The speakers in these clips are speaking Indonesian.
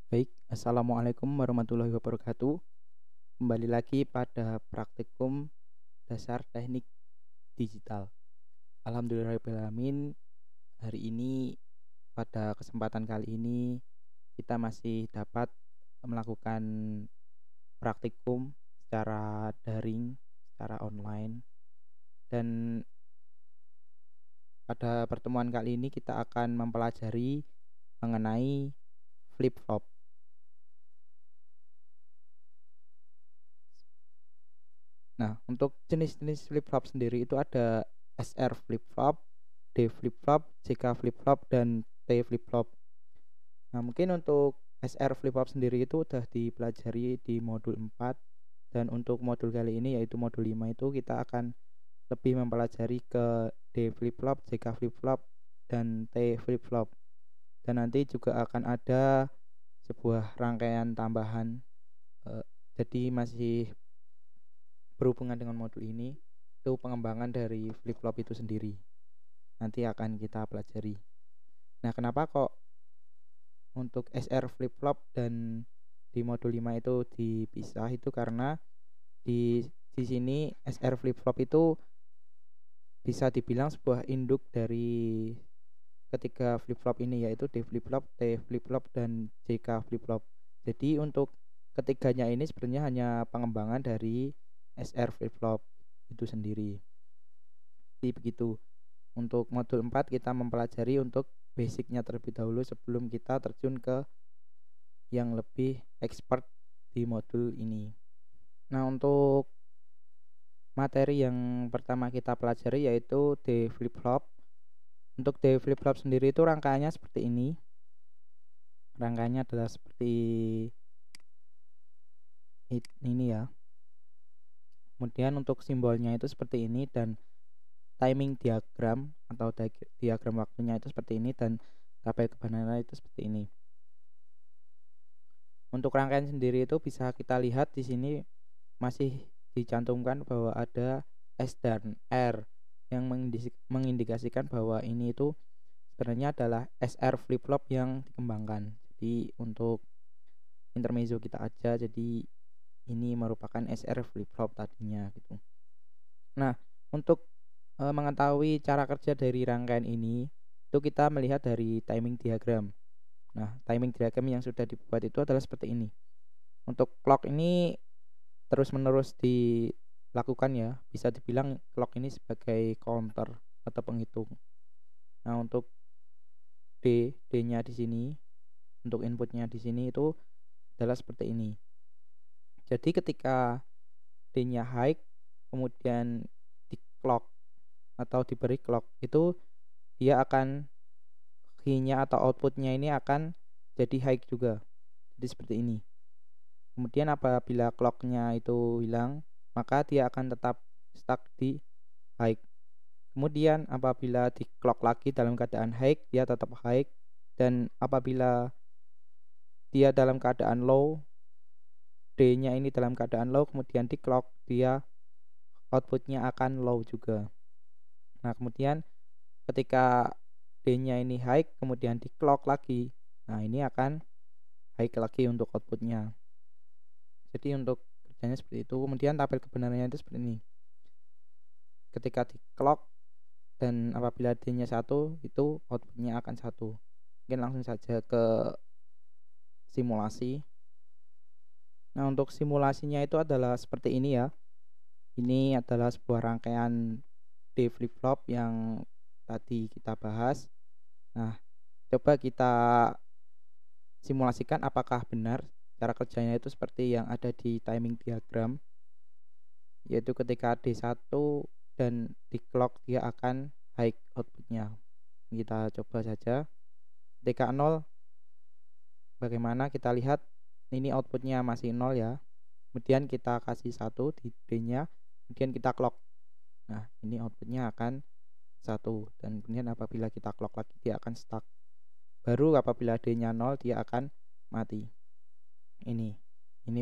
Baik, assalamualaikum warahmatullahi wabarakatuh. Kembali lagi pada praktikum dasar teknik digital. Alhamdulillahirobbilalamin. Hari ini pada kesempatan kali ini kita masih dapat melakukan praktikum secara daring, secara online. Dan pada pertemuan kali ini kita akan mempelajari mengenai flip-flop. Nah, untuk jenis-jenis flip-flop sendiri itu ada SR flip-flop, D flip-flop, JK flip-flop, dan T flip-flop. Nah, mungkin untuk SR flip-flop sendiri itu udah dipelajari di modul 4, dan untuk modul kali ini yaitu modul 5 itu kita akan lebih mempelajari ke D flip-flop, JK flip-flop, dan T flip-flop. Dan nanti juga akan ada sebuah rangkaian tambahan. Jadi masih berhubungan dengan modul ini, itu pengembangan dari flip-flop itu sendiri. Nanti akan kita pelajari. Nah, kenapa kok untuk SR flip-flop dan di modul 5 itu dipisah? Itu karena di sini SR flip-flop itu bisa dibilang sebuah induk dari ketiga flip-flop ini, yaitu D flip-flop, T flip-flop, dan JK flip-flop. Jadi untuk ketiganya ini sebenarnya hanya pengembangan dari SR flip-flop itu sendiri. Jadi begitu. Untuk modul 4 kita mempelajari untuk basicnya terlebih dahulu sebelum kita terjun ke yang lebih expert di modul ini. Nah, untuk materi yang pertama kita pelajari yaitu D flip-flop. Untuk D flip-flop sendiri itu rangkaiannya seperti ini. Rangkaiannya adalah seperti ini ya. Kemudian untuk simbolnya itu seperti ini, dan timing diagram atau diagram waktunya itu seperti ini, dan tabel kebenaran itu seperti ini. Untuk rangkaian sendiri itu bisa kita lihat di sini masih dicantumkan bahwa ada S dan R yang mengindikasikan bahwa ini itu sebenarnya adalah SR flip-flop yang dikembangkan. Jadi untuk intermezzo kita aja, jadi ini merupakan SR flip-flop tadinya gitu. Nah, untuk mengetahui cara kerja dari rangkaian ini, itu kita melihat dari timing diagram. Nah, timing diagram yang sudah dibuat itu adalah seperti ini. Untuk clock ini terus-menerus dilakukan ya, bisa dibilang clock ini sebagai counter atau penghitung. Nah, untuk D-nya di sini, untuk inputnya di sini itu adalah seperti ini. Jadi ketika D-nya high, kemudian di clock atau diberi clock, itu dia akan key-nya atau outputnya ini akan jadi high juga. Jadi seperti ini. Kemudian apabila clocknya itu hilang, maka dia akan tetap stuck di high. Kemudian apabila di clock lagi dalam keadaan high, dia tetap high. Dan apabila dia dalam keadaan low, D-nya ini dalam keadaan low, kemudian di clock, dia outputnya akan low juga. Nah, kemudian ketika D-nya ini high, kemudian di clock lagi, nah ini akan high lagi untuk outputnya. Jadi untuk kerjanya seperti itu. Kemudian tabel kebenarannya itu seperti ini. Ketika di clock dan apabila D-nya 1, itu outputnya akan 1. Mungkin langsung saja ke simulasi. Nah, untuk simulasinya itu adalah seperti ini ya. Ini adalah sebuah rangkaian D flip-flop yang tadi kita bahas. Nah, coba kita simulasikan apakah benar cara kerjanya itu seperti yang ada di timing diagram, yaitu ketika D1 dan di clock dia akan high outputnya. Kita coba saja. Ketika 0, bagaimana kita lihat ini outputnya masih 0 ya. Kemudian kita kasih 1 di D-nya, kemudian kita clock. Nah, ini outputnya akan 1, dan kemudian apabila kita clock lagi dia akan stuck. Baru apabila D-nya 0 dia akan mati. Ini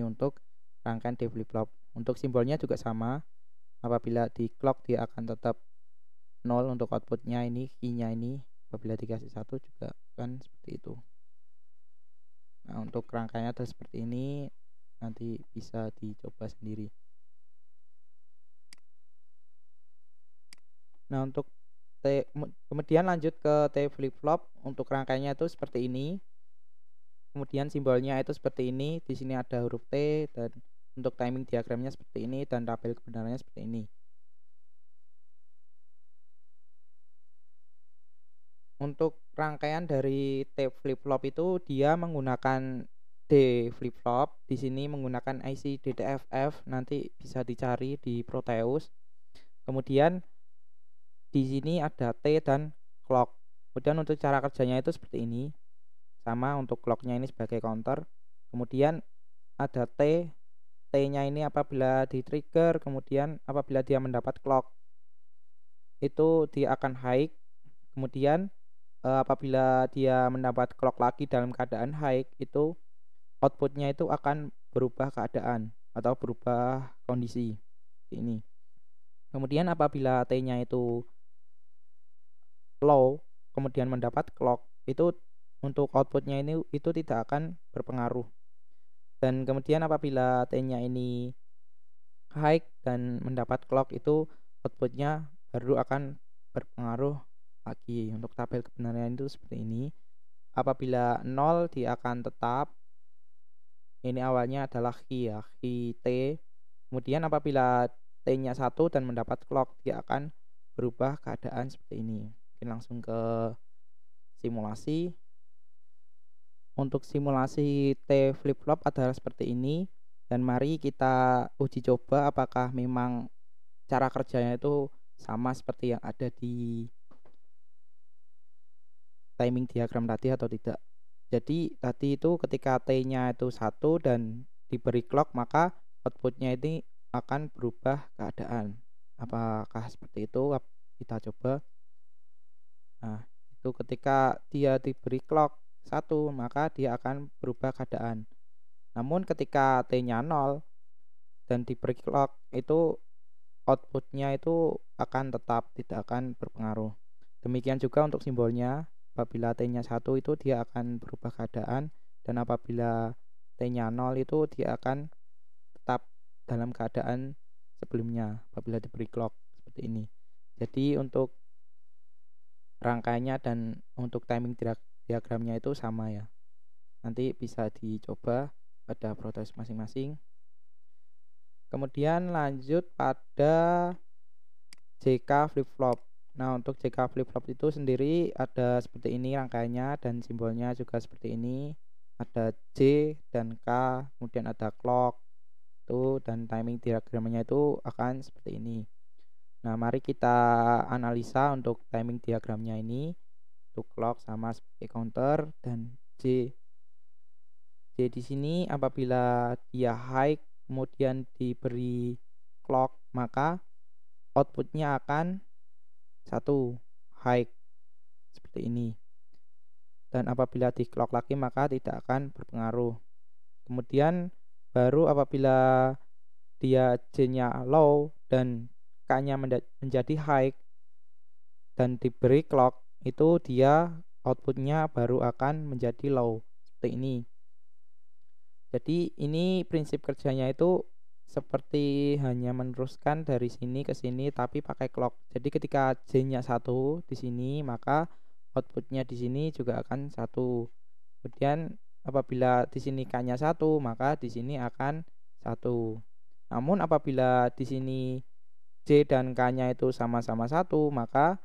untuk rangkaian D flip-flop. Untuk simbolnya juga sama. Apabila di clock dia akan tetap 0 untuk outputnya, ini key-nya ini. Apabila dikasih 1 juga kan seperti itu. Nah, untuk rangkaiannya adalah seperti ini, nanti bisa dicoba sendiri. Nah, untuk kemudian lanjut ke T flip flop. Untuk rangkaiannya itu seperti ini. Kemudian simbolnya itu seperti ini. Di sini ada huruf T, dan untuk timing diagramnya seperti ini, dan tabel kebenarannya seperti ini. Untuk rangkaian dari T flip flop itu dia menggunakan D flip flop. Di sini menggunakan IC DTFF, nanti bisa dicari di Proteus. Kemudian di sini ada T dan clock. Kemudian untuk cara kerjanya itu seperti ini. Sama, untuk clocknya ini sebagai counter. Kemudian ada T-nya ini apabila di trigger, kemudian apabila dia mendapat clock itu dia akan high. Kemudian apabila dia mendapat clock lagi dalam keadaan high, itu outputnya itu akan berubah keadaan atau berubah kondisi seperti ini. Kemudian apabila T-nya itu low kemudian mendapat clock, itu untuk outputnya ini itu tidak akan berpengaruh. Dan kemudian apabila T-nya ini high dan mendapat clock, itu outputnya baru akan berpengaruh lagi. Untuk tabel kebenaran itu seperti ini. Apabila 0 dia akan tetap. Ini awalnya adalah key ya, key T. Kemudian apabila T-nya 1 dan mendapat clock, dia akan berubah keadaan seperti ini. Mungkin langsung ke simulasi. Untuk simulasi T flip flop adalah seperti ini, dan mari kita uji coba apakah memang cara kerjanya itu sama seperti yang ada di timing diagram tadi atau tidak. Jadi tadi itu ketika T-nya itu 1 dan diberi clock, maka outputnya ini akan berubah keadaan. Apakah seperti itu? Kita coba. Nah, itu ketika dia diberi clock 1, maka dia akan berubah keadaan. Namun ketika T-nya 0 dan diberi clock, itu outputnya itu akan tetap, tidak akan berpengaruh. Demikian juga untuk simbolnya. Apabila T-nya 1 itu dia akan berubah keadaan, dan apabila T-nya 0 itu dia akan tetap dalam keadaan sebelumnya apabila diberi clock seperti ini. Jadi untuk rangkaiannya dan untuk timing diagramnya itu sama ya. Nanti bisa dicoba pada proses masing-masing. Kemudian lanjut pada JK flip flop. Nah, untuk JK flip flop itu sendiri ada seperti ini rangkaiannya, dan simbolnya juga seperti ini. Ada J dan K, kemudian ada clock itu, dan timing diagramnya itu akan seperti ini. Nah, mari kita analisa untuk timing diagramnya ini. Untuk clock sama sebagai counter, dan J di sini apabila dia high kemudian diberi clock, maka outputnya akan 1 high seperti ini. Dan apabila di clock lagi maka tidak akan berpengaruh. Kemudian baru apabila dia J-nya low dan K-nya menjadi high dan diberi clock, itu dia outputnya baru akan menjadi low seperti ini. Jadi ini prinsip kerjanya itu seperti hanya meneruskan dari sini ke sini tapi pakai clock. Jadi ketika J-nya 1 di sini, maka outputnya di sini juga akan 1. Kemudian apabila di sini K-nya 1, maka di sini akan 1. Namun apabila di sini J dan K-nya itu sama-sama 1, maka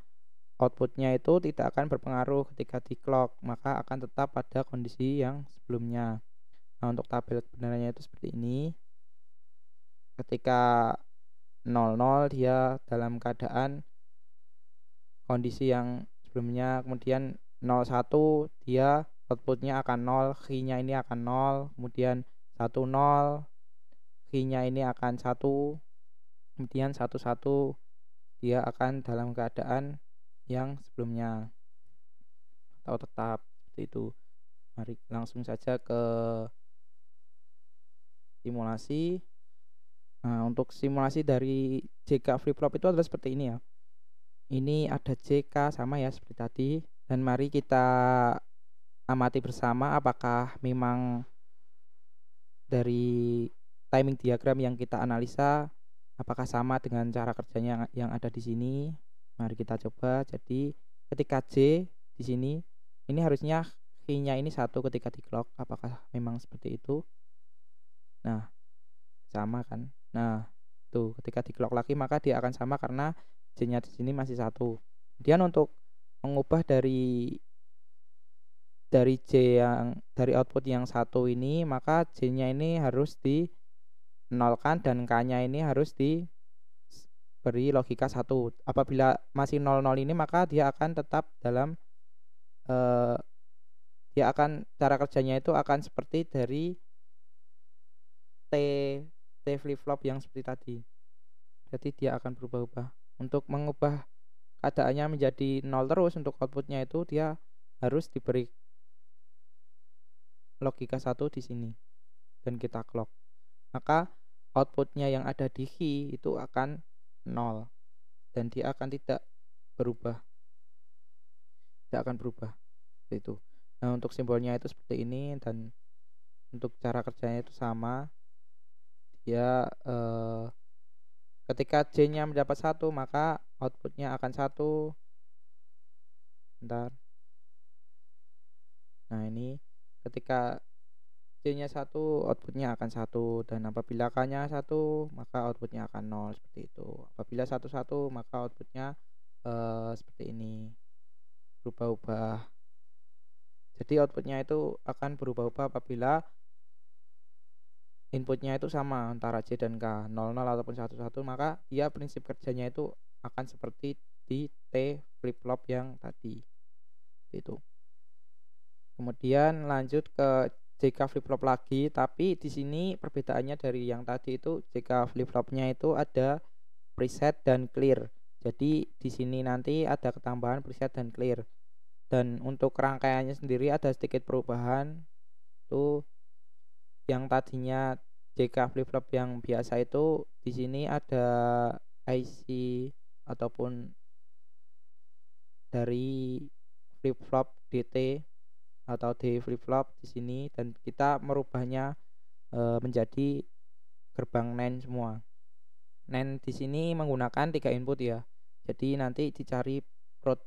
outputnya itu tidak akan berpengaruh ketika di clock, maka akan tetap pada kondisi yang sebelumnya. Nah, untuk tabel kebenarannya itu seperti ini. Ketika 00 dia dalam keadaan kondisi yang sebelumnya, kemudian 01 dia outputnya akan 0, key-nya ini akan 0, kemudian 10 key-nya ini akan 1, kemudian 11 dia akan dalam keadaan yang sebelumnya atau tetap seperti itu. Mari langsung saja ke simulasi. Nah, untuk simulasi dari JK flip flop itu adalah seperti ini ya. Ini ada JK sama ya seperti tadi, dan mari kita amati bersama apakah memang dari timing diagram yang kita analisa apakah sama dengan cara kerjanya yang ada di sini. Mari kita coba. Jadi ketika J di sini ini harusnya key-nya ini 1 ketika di clock. Apakah memang seperti itu? Nah, sama kan? Nah, tuh ketika di clock lagi maka dia akan sama karena J-nya di sini masih 1. Kemudian untuk mengubah dari dari output yang 1 ini maka J-nya ini harus dinolkan dan K-nya ini harus diberi logika 1. Apabila masih 00 ini maka dia akan tetap dalam eh, dia akan cara kerjanya itu akan seperti dari T flip flop yang seperti tadi. Jadi dia akan berubah-ubah. Untuk mengubah keadaannya menjadi 0 terus untuk outputnya itu dia harus diberi logika 1 di sini dan kita clock. Maka outputnya yang ada di key itu akan 0 dan dia akan tidak berubah. Tidak akan berubah. Seperti itu. Nah, untuk simbolnya itu seperti ini dan untuk cara kerjanya itu sama. Dia ketika J-nya mendapat 1 maka outputnya akan 1. Bentar. Nah, ini ketika J-nya 1 outputnya akan 1 dan apabila K-nya 1 maka outputnya akan 0 seperti itu. Apabila 1 1 maka outputnya seperti ini berubah-ubah. Jadi outputnya itu akan berubah-ubah apabila inputnya itu sama antara J dan K 00 ataupun 11 maka dia prinsip kerjanya itu akan seperti di T flip flop yang tadi itu. Kemudian lanjut ke JK flip flop lagi, tapi di sini perbedaannya dari yang tadi itu JK flip flopnya itu ada preset dan clear. Jadi di sini nanti ada ketambahan preset dan clear. Dan untuk rangkaiannya sendiri ada sedikit perubahan. Tuh yang tadinya JK flip flop yang biasa itu di sini ada IC ataupun dari flip flop DT atau D flip flop di sini dan kita merubahnya menjadi gerbang NAND semua. NAND di sini menggunakan 3 input ya. Jadi nanti dicari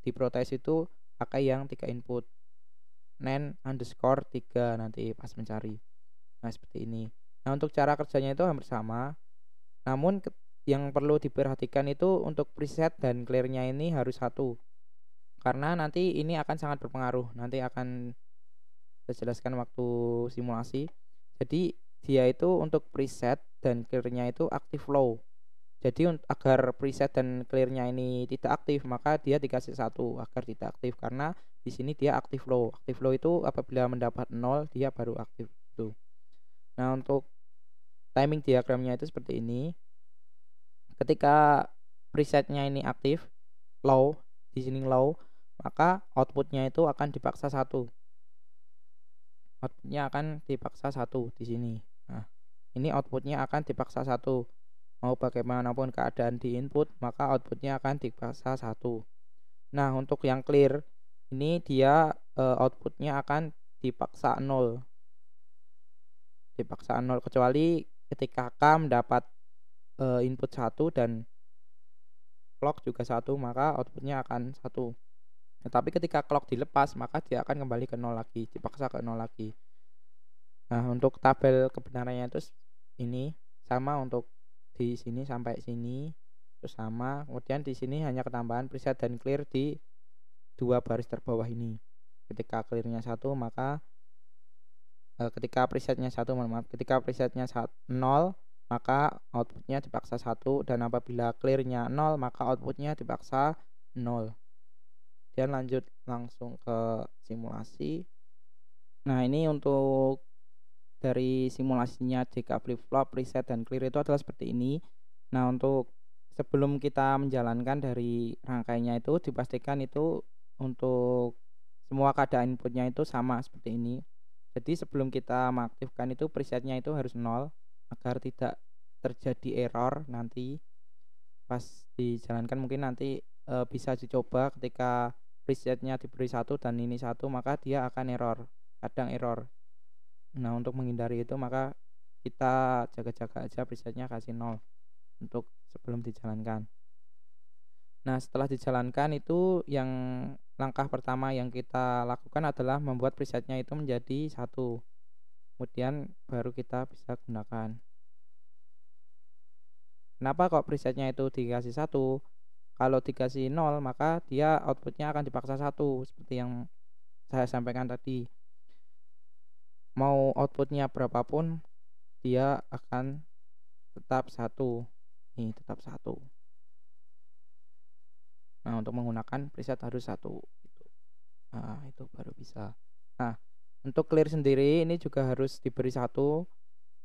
di protes itu pakai yang 3 input. NAND underscore 3 nanti pas mencari. Nah, seperti ini. Nah, untuk cara kerjanya itu hampir sama. Namun yang perlu diperhatikan itu untuk preset dan clearnya ini harus 1. Karena nanti ini akan sangat berpengaruh. Nanti akan saya jelaskan waktu simulasi. Jadi dia itu untuk preset dan clearnya itu active low. Jadi agar preset dan clearnya ini tidak aktif maka dia dikasih 1 agar tidak aktif karena di sini dia active low. Active low itu apabila mendapat 0 dia baru aktif itu. Nah, untuk timing diagramnya itu seperti ini. Ketika presetnya ini aktif low, di sini low, maka outputnya itu akan dipaksa 1. Outputnya akan dipaksa 1 di sini. Nah, ini outputnya akan dipaksa 1. Mau bagaimanapun keadaan di input, maka outputnya akan dipaksa 1. Nah, untuk yang clear, ini dia outputnya akan dipaksa 0. Dipaksa 0 kecuali ketika K mendapat input 1 dan clock juga 1, maka outputnya akan 1. Tetapi ketika clock dilepas maka dia akan kembali ke 0 lagi, dipaksa ke 0 lagi. Nah, untuk tabel kebenarannya itu ini sama untuk di sini sampai sini terus sama. Kemudian di sini hanya ketambahan preset dan clear di 2 baris terbawah ini. Ketika clearnya 1 maka ketika presetnya 0 maka outputnya dipaksa 1 dan apabila clearnya 0 maka outputnya dipaksa 0. Dan lanjut langsung ke simulasi. Nah, ini untuk dari simulasinya JK flip flop, preset dan clear itu adalah seperti ini. Nah, untuk sebelum kita menjalankan dari rangkaiannya itu dipastikan itu untuk semua keadaan inputnya itu sama seperti ini. Jadi sebelum kita mengaktifkan itu presetnya itu harus 0 agar tidak terjadi error nanti pas dijalankan. Mungkin nanti bisa dicoba ketika presetnya diberi 1 dan ini 1, maka dia akan error, kadang error. Nah, untuk menghindari itu maka kita jaga-jaga aja presetnya kasih 0 untuk sebelum dijalankan. Nah, setelah dijalankan itu yang langkah pertama yang kita lakukan adalah membuat presetnya itu menjadi 1. Kemudian baru kita bisa gunakan. Kenapa kok presetnya itu dikasih 1? Kalau dikasih 0 maka dia outputnya akan dipaksa 1 seperti yang saya sampaikan tadi. Mau outputnya berapapun dia akan tetap 1. Nih, tetap 1. Nah, untuk menggunakan preset harus 1 gitu. Nah, itu baru bisa. Nah, untuk clear sendiri ini juga harus diberi 1.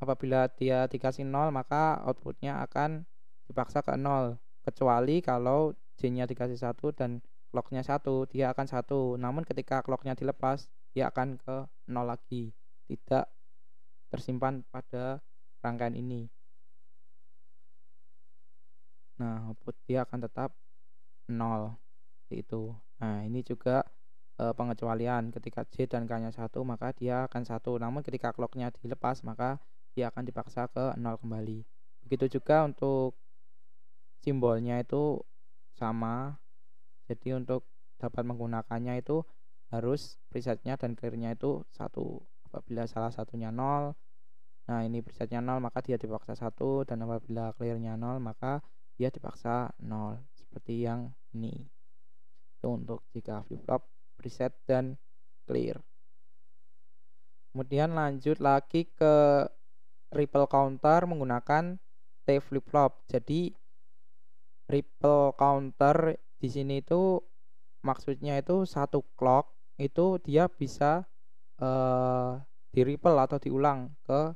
Apabila dia dikasih 0 maka outputnya akan dipaksa ke 0. Kecuali kalau J-nya dikasih 1 dan clock-nya 1, dia akan 1. Namun ketika clock-nya dilepas, dia akan ke 0 lagi. Tidak tersimpan pada rangkaian ini. Nah, output dia akan tetap 0. Seperti itu. Nah, ini juga pengecualian. Ketika J dan K-nya 1, maka dia akan 1. Namun ketika clock-nya dilepas, maka dia akan dipaksa ke 0 kembali. Begitu juga untuk simbolnya itu sama. Jadi untuk dapat menggunakannya itu harus presetnya dan clearnya itu 1. Apabila salah satunya 0, nah ini presetnya 0 maka dia dipaksa 1, dan apabila clearnya 0 maka dia dipaksa 0. Seperti yang ini. Itu untuk jika flip flop preset dan clear. Kemudian lanjut lagi ke ripple counter menggunakan T flip flop. Jadi ripple counter di sini itu maksudnya itu satu clock itu dia bisa di ripple atau diulang ke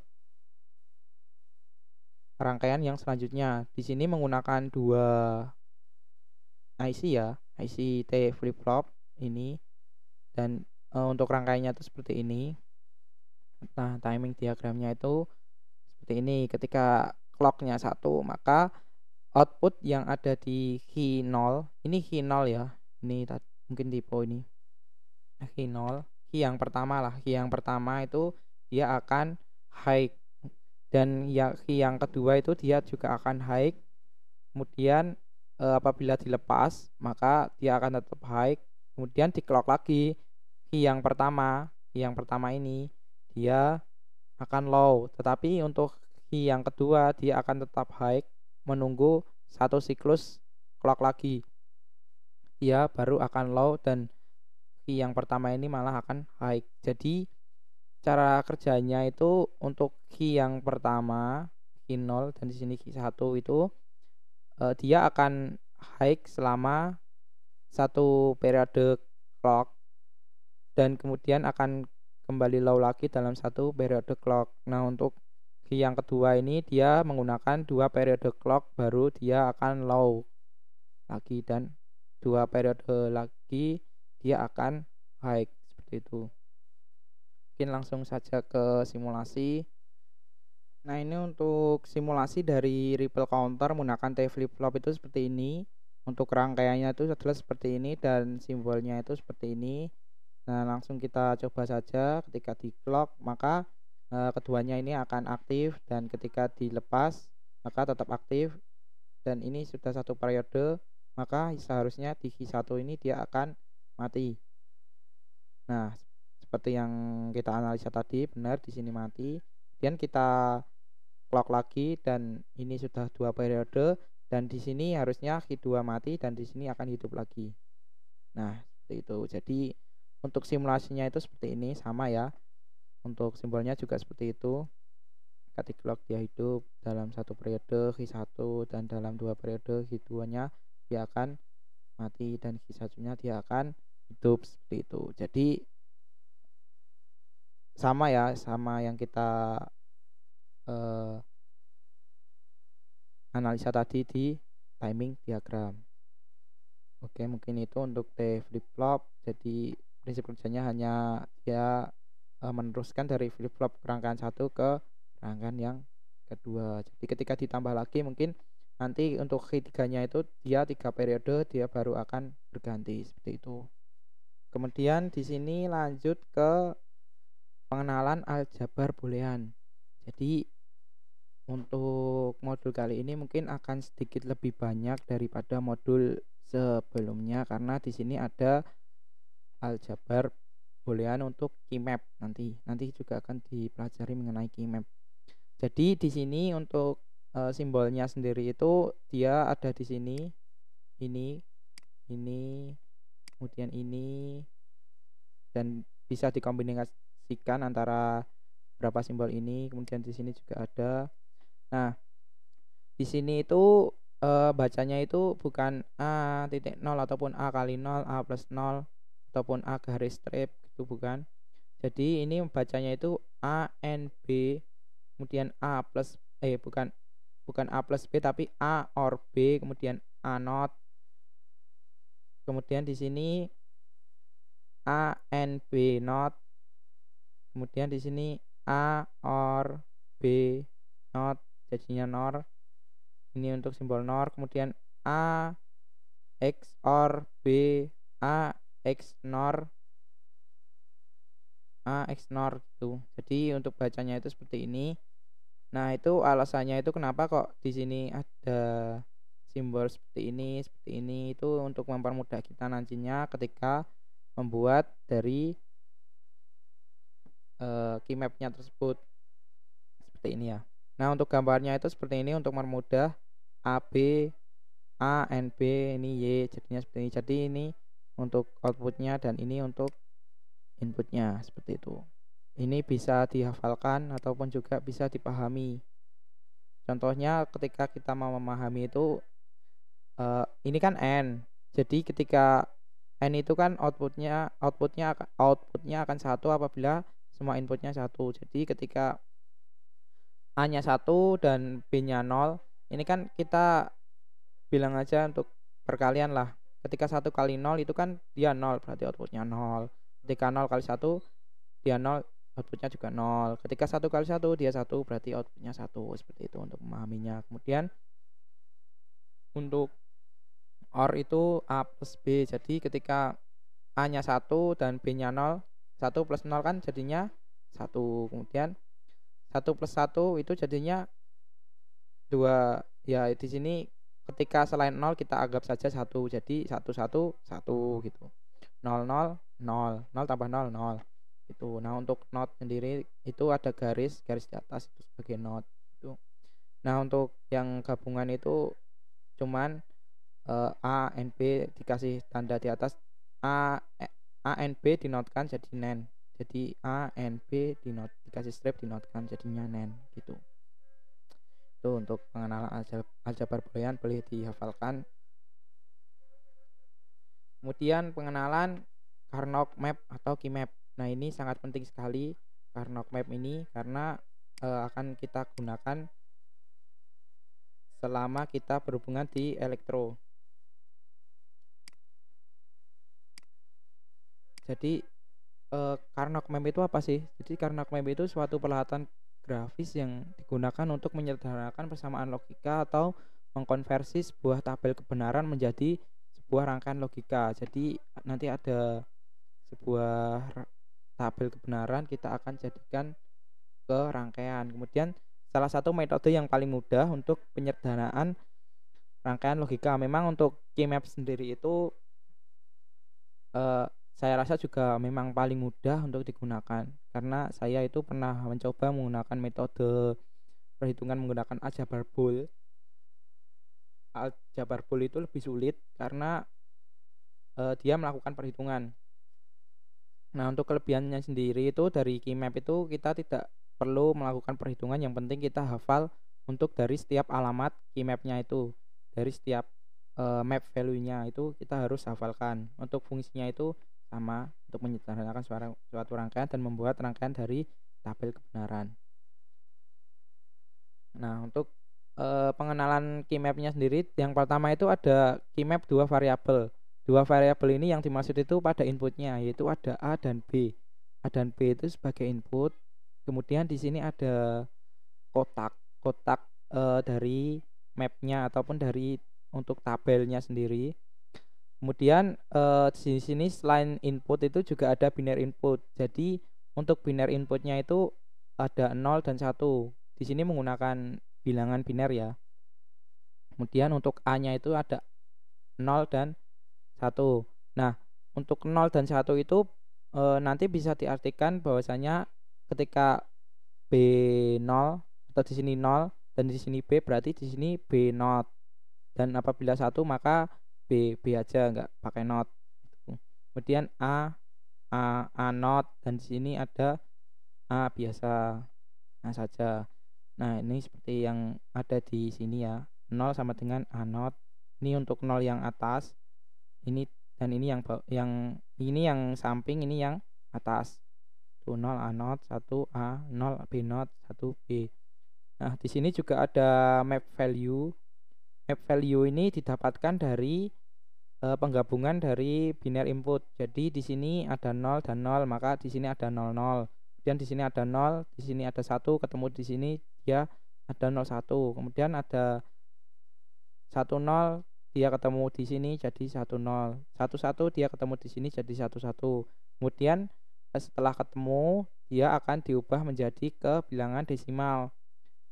rangkaian yang selanjutnya. Di sini menggunakan 2 IC ya, IC T flip flop ini, dan untuk rangkaiannya itu seperti ini. Nah, timing diagramnya itu seperti ini. Ketika clocknya 1 maka output yang ada di key 0, ini key 0 ya, ini mungkin typo ini, key 0, key yang pertama lah, key yang pertama itu dia akan high, dan key yang kedua itu dia juga akan high. Kemudian apabila dilepas maka dia akan tetap high. Kemudian di clock lagi, key yang pertama ini dia akan low, tetapi untuk key yang kedua dia akan tetap high menunggu satu siklus clock lagi, dia baru akan low, dan key yang pertama ini malah akan high. Jadi cara kerjanya itu untuk key yang pertama, key 0, dan di sini key 1 itu dia akan high selama satu periode clock, dan kemudian akan kembali low lagi dalam satu periode clock. Nah, untuk key yang kedua ini dia menggunakan 2 periode clock baru dia akan low lagi, dan 2 periode lagi dia akan high, seperti itu. Mungkin langsung saja ke simulasi. Nah, ini untuk simulasi dari ripple counter menggunakan T flip flop itu seperti ini. Untuk rangkaiannya itu adalah seperti ini dan simbolnya itu seperti ini. Nah, langsung kita coba saja. Ketika di clock maka keduanya ini akan aktif, dan ketika dilepas maka tetap aktif, dan ini sudah satu periode maka seharusnya di Q1 ini dia akan mati. Nah, seperti yang kita analisa tadi, benar di sini mati. Kemudian kita clock lagi dan ini sudah 2 periode, dan di sini harusnya Q2 mati dan di sini akan hidup lagi. Nah, seperti itu. Jadi untuk simulasinya itu seperti ini, sama ya. Untuk simbolnya juga seperti itu. Ketika clock dia hidup dalam satu periode Q1, dan dalam 2 periode Q2-nya dia akan mati, dan Q1-nya dia akan hidup, seperti itu. Jadi sama ya, sama yang kita analisa tadi di timing diagram. Oke, mungkin itu untuk T flip flop. Jadi prinsip kerjanya hanya dia meneruskan dari flip flop rangkaian 1 ke rangkaian yang kedua. Jadi ketika ditambah lagi mungkin nanti untuk ketiganya itu dia 3 periode dia baru akan berganti, seperti itu. Kemudian di sini lanjut ke pengenalan aljabar boolean. Jadi untuk modul kali ini mungkin akan sedikit lebih banyak daripada modul sebelumnya karena di sini ada aljabar boolean untuk keymap nanti juga akan dipelajari mengenai keymap. Jadi di sini untuk simbolnya sendiri itu dia ada di sini, ini, kemudian ini, dan bisa dikombinasikan antara berapa simbol ini. Kemudian di sini juga ada. Nah, di sini itu bacanya itu bukan a titik 0 ataupun a kali 0, a plus 0 ataupun a garis strip, itu bukan. Jadi ini bacanya itu a n b, kemudian a plus bukan a plus b tapi a or b, kemudian a not, kemudian di sini a n b not, kemudian di sini a or b not, jadinya nor. Ini untuk simbol nor. Kemudian a x or b, a x nor, gitu. Jadi untuk bacanya itu seperti ini. Nah, itu alasannya itu kenapa kok di sini ada simbol seperti ini itu untuk mempermudah kita nantinya ketika membuat dari keymapnya tersebut seperti ini ya. Nah, untuk gambarnya itu seperti ini untuk mempermudah a b, a n b, ini y, jadinya seperti ini. Jadi ini untuk outputnya dan ini untuk inputnya, seperti itu. Ini bisa dihafalkan ataupun juga bisa dipahami. Contohnya ketika kita mau memahami itu ini kan n. Jadi ketika n itu kan outputnya akan 1 apabila semua inputnya 1. Jadi ketika a nya 1 dan b nya 0, ini kan kita bilang aja untuk perkalian lah. Ketika 1 kali 0 itu kan dia 0, berarti outputnya 0. Ketika 0 kali 1 dia 0, outputnya juga 0. Ketika 1 kali 1 dia 1, berarti outputnya 1. Seperti itu untuk memahaminya. Kemudian untuk OR itu A plus B. Jadi ketika A nya 1 dan B nya 0, 1 plus 0 kan jadinya 1. Kemudian 1 plus 1 itu jadinya 2. Ya di sini ketika selain 0 kita anggap saja 1. Jadi 1 1 1 gitu. 0 0 0, 0 tambah 0 0 itu. Nah, untuk not sendiri itu ada garis di atas itu sebagai not itu. Nah, untuk yang gabungan itu cuman A N B dikasih tanda di atas, A N B dinotkan jadi nen. Jadi A N B dikasih strip dinotkan jadinya nen gitu. Itu untuk pengenalan aljabar boolean, boleh dihafalkan. Kemudian pengenalan Karnaugh map atau keymap. Nah, ini sangat penting sekali Karnaugh map ini karena akan kita gunakan selama kita berhubungan di elektro. Jadi Karnaugh map itu apa sih? Jadi Karnaugh map itu suatu peralatan grafis yang digunakan untuk menyederhanakan persamaan logika atau mengkonversi sebuah tabel kebenaran menjadi sebuah rangkaian logika. Jadi nanti ada sebuah tabel kebenaran kita akan jadikan ke rangkaian. Kemudian salah satu metode yang paling mudah untuk penyederhanaan rangkaian logika. Memang untuk keymap sendiri itu saya rasa juga memang paling mudah untuk digunakan karena saya itu pernah mencoba menggunakan metode perhitungan menggunakan aljabar bool. Aljabar bool itu lebih sulit karena dia melakukan perhitungan. Nah, untuk kelebihannya sendiri itu dari keymap itu kita tidak perlu melakukan perhitungan, yang penting kita hafal untuk dari setiap alamat keymapnya itu, dari setiap map value-nya itu kita harus hafalkan. Untuk fungsinya itu sama, untuk menyederhanakan suatu rangkaian dan membuat rangkaian dari tabel kebenaran. Nah, untuk pengenalan keymapnya sendiri, yang pertama itu ada keymap 2 variabel. 2 variabel ini yang dimaksud itu pada inputnya, yaitu ada A dan B. A dan B itu sebagai input. Kemudian di sini ada kotak dari mapnya ataupun dari untuk tabelnya sendiri. Kemudian di sini selain input itu juga ada binary input. Jadi untuk binary inputnya itu ada 0 dan 1. Di sini menggunakan bilangan biner ya. Kemudian untuk A-nya itu ada 0 dan 1. Nah, untuk 0 dan 1 itu nanti bisa diartikan bahwasanya ketika B0 atau di sini 0 dan di sini B, berarti di sini B not. Dan apabila 1 maka B aja, enggak pakai not gitu. Kemudian A not, dan di sini ada A biasa, A saja. Nah, ini seperti yang ada di sini ya. 0 sama dengan A not. Ini untuk 0 yang atas. Ini dan ini yang ini yang samping, ini yang atas. Tuh 0 A not, 1 A, 0 B not, 1 B. Nah, di sini juga ada map value. Map value ini didapatkan dari penggabungan dari binary input. Jadi di sini ada 0 dan 0, maka di sini ada 00. Kemudian di sini ada 0, di sini ada 1, ketemu di sini dia ada 01. Kemudian ada 10, dia ketemu di sini jadi 10. 11 dia ketemu di sini jadi 11. Kemudian setelah ketemu dia akan diubah menjadi ke bilangan desimal.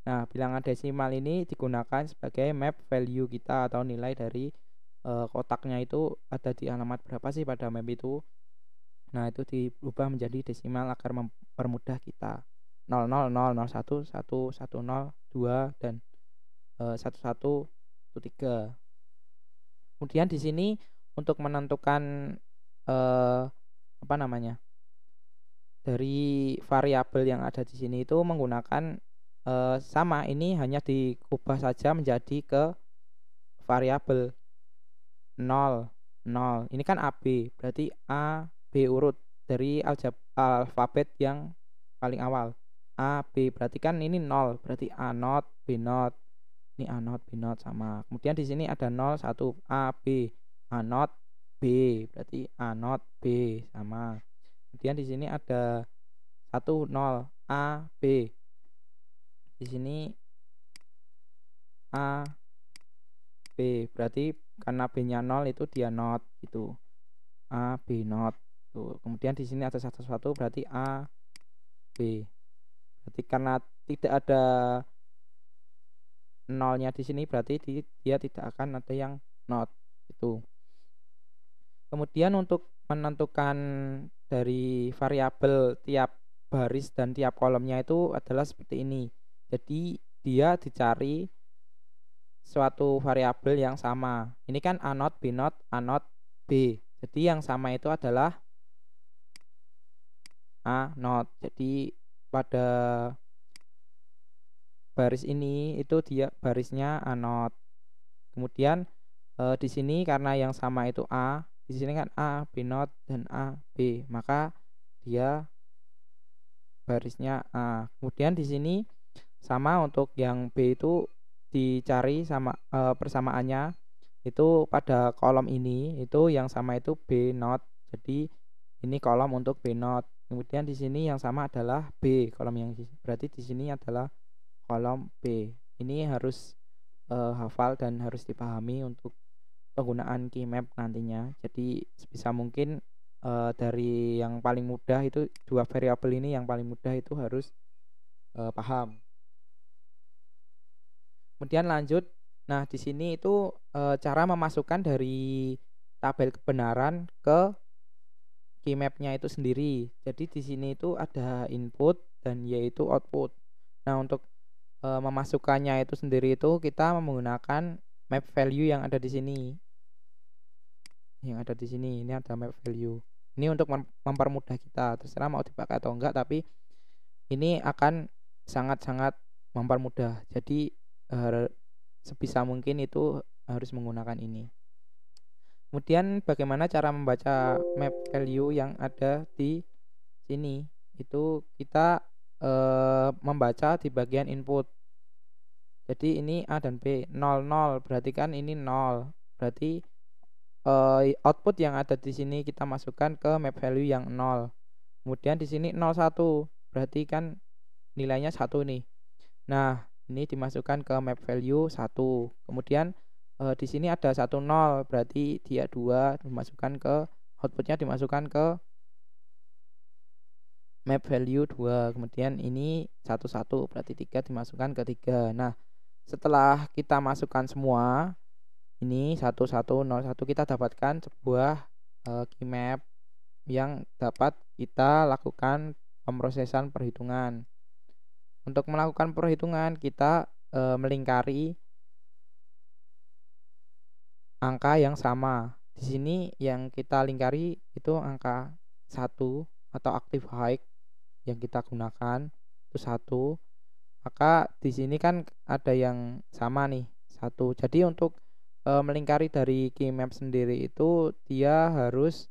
Nah, bilangan desimal ini digunakan sebagai map value kita atau nilai dari kotaknya itu ada di alamat berapa sih pada map itu. Nah, itu diubah menjadi desimal agar mempermudah kita. 00, 001, 1, 10, 2 dan 11, 13. Kemudian di sini untuk menentukan apa namanya? Dari variabel yang ada di sini itu menggunakan sama, ini hanya diubah saja menjadi ke variabel 0, 0. Ini kan AB, berarti A, B urut dari alfabet yang paling awal. A, B, berarti kan ini 0, berarti A not, B not. Ini A not, B not sama. Kemudian di sini ada 0, 1, A, B. A not, B, berarti A not, B sama. Kemudian di sini ada 1, 0, A, B. Di sini A, B, berarti karena B-nya 0 itu dia not gitu. A, B not. Tuh. Kemudian di sini ada 1, berarti A, B. Berarti karena tidak ada nolnya di sini, berarti dia tidak akan ada yang not itu. Kemudian untuk menentukan dari variabel tiap baris dan tiap kolomnya itu adalah seperti ini. Jadi dia dicari suatu variabel yang sama. Ini kan A not, B not, A not, B. Jadi yang sama itu adalah A not. Jadi pada baris ini itu dia barisnya A not. Kemudian di sini karena yang sama itu A, di sini kan A, B not dan A, B, maka dia barisnya A. Kemudian di sini sama untuk yang B itu dicari sama persamaannya itu pada kolom ini, itu yang sama itu B not. Jadi ini kolom untuk B not. Kemudian di sini yang sama adalah B, kolom yang berarti di sini adalah kolom B. Ini harus hafal dan harus dipahami untuk penggunaan key map nantinya. Jadi sebisa mungkin dari yang paling mudah itu dua variabel ini, yang paling mudah itu harus paham. Kemudian lanjut. Nah, di sini itu cara memasukkan dari tabel kebenaran ke key map-nya itu sendiri. Jadi di sini itu ada input dan yaitu output. Nah, untuk memasukkannya itu sendiri itu kita menggunakan map value yang ada di sini. Yang ada di sini, ini ada map value. Ini untuk mempermudah kita, terserah mau dipakai atau enggak, tapi ini akan sangat-sangat mempermudah. Jadi sebisa mungkin itu harus menggunakan ini. Kemudian bagaimana cara membaca map value yang ada di sini? Itu kita membaca di bagian input. Jadi ini A dan B 0 0, berarti kan ini 0. Berarti output yang ada di sini kita masukkan ke map value yang 0. Kemudian di sini 01, berarti kan nilainya 1 nih. Nah, ini dimasukkan ke map value 1. Kemudian di sini ada 10 berarti dia 2 dimasukkan ke outputnya, dimasukkan ke map value 2. Kemudian ini 11 berarti 3 dimasukkan ke 3. Nah, setelah kita masukkan semua ini 1101 kita dapatkan sebuah key map yang dapat kita lakukan pemrosesan perhitungan. Untuk melakukan perhitungan kita melingkari angka yang sama. Di sini yang kita lingkari itu angka 1 atau active high yang kita gunakan itu 1. Maka di sini kan ada yang sama nih, 1. Jadi untuk melingkari dari key map sendiri itu dia harus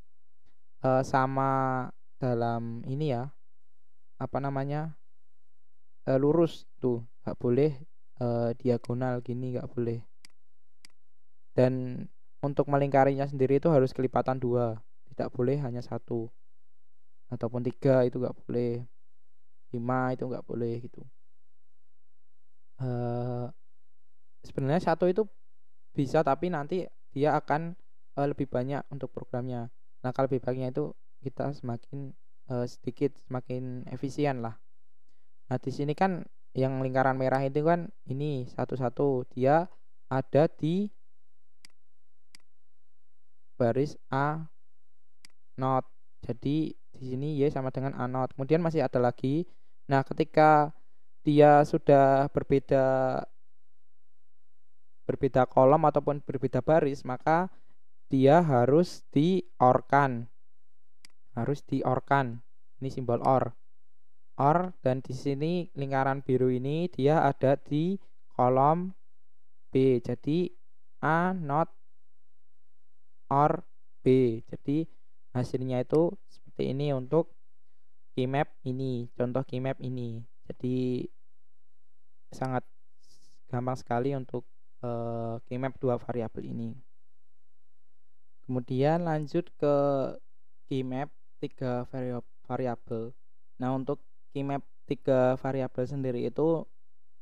sama dalam ini ya, apa namanya, lurus tuh, nggak boleh diagonal gini, nggak boleh. Dan untuk melingkarinya sendiri itu harus kelipatan 2, tidak boleh hanya 1 ataupun 3, itu nggak boleh, 5 itu nggak boleh gitu. Sebenarnya 1 itu bisa, tapi nanti dia akan lebih banyak untuk programnya. Nah, kalau lebih banyaknya itu kita semakin sedikit semakin efisien lah. Nah, di sini kan yang lingkaran merah itu kan ini 11 dia ada di baris A not. Jadi di sini Y sama dengan A not. Kemudian masih ada lagi. Nah, ketika dia sudah berbeda kolom ataupun berbeda baris, maka dia harus di-OR-kan. Ini simbol OR. Dan di sini lingkaran biru ini dia ada di kolom B. Jadi A not OR B. Jadi hasilnya itu seperti ini untuk key map ini, contoh key map ini. Jadi sangat gampang sekali untuk key map 2 variabel ini. Kemudian lanjut ke key map 3 variabel. Nah, untuk key map 3 variabel sendiri itu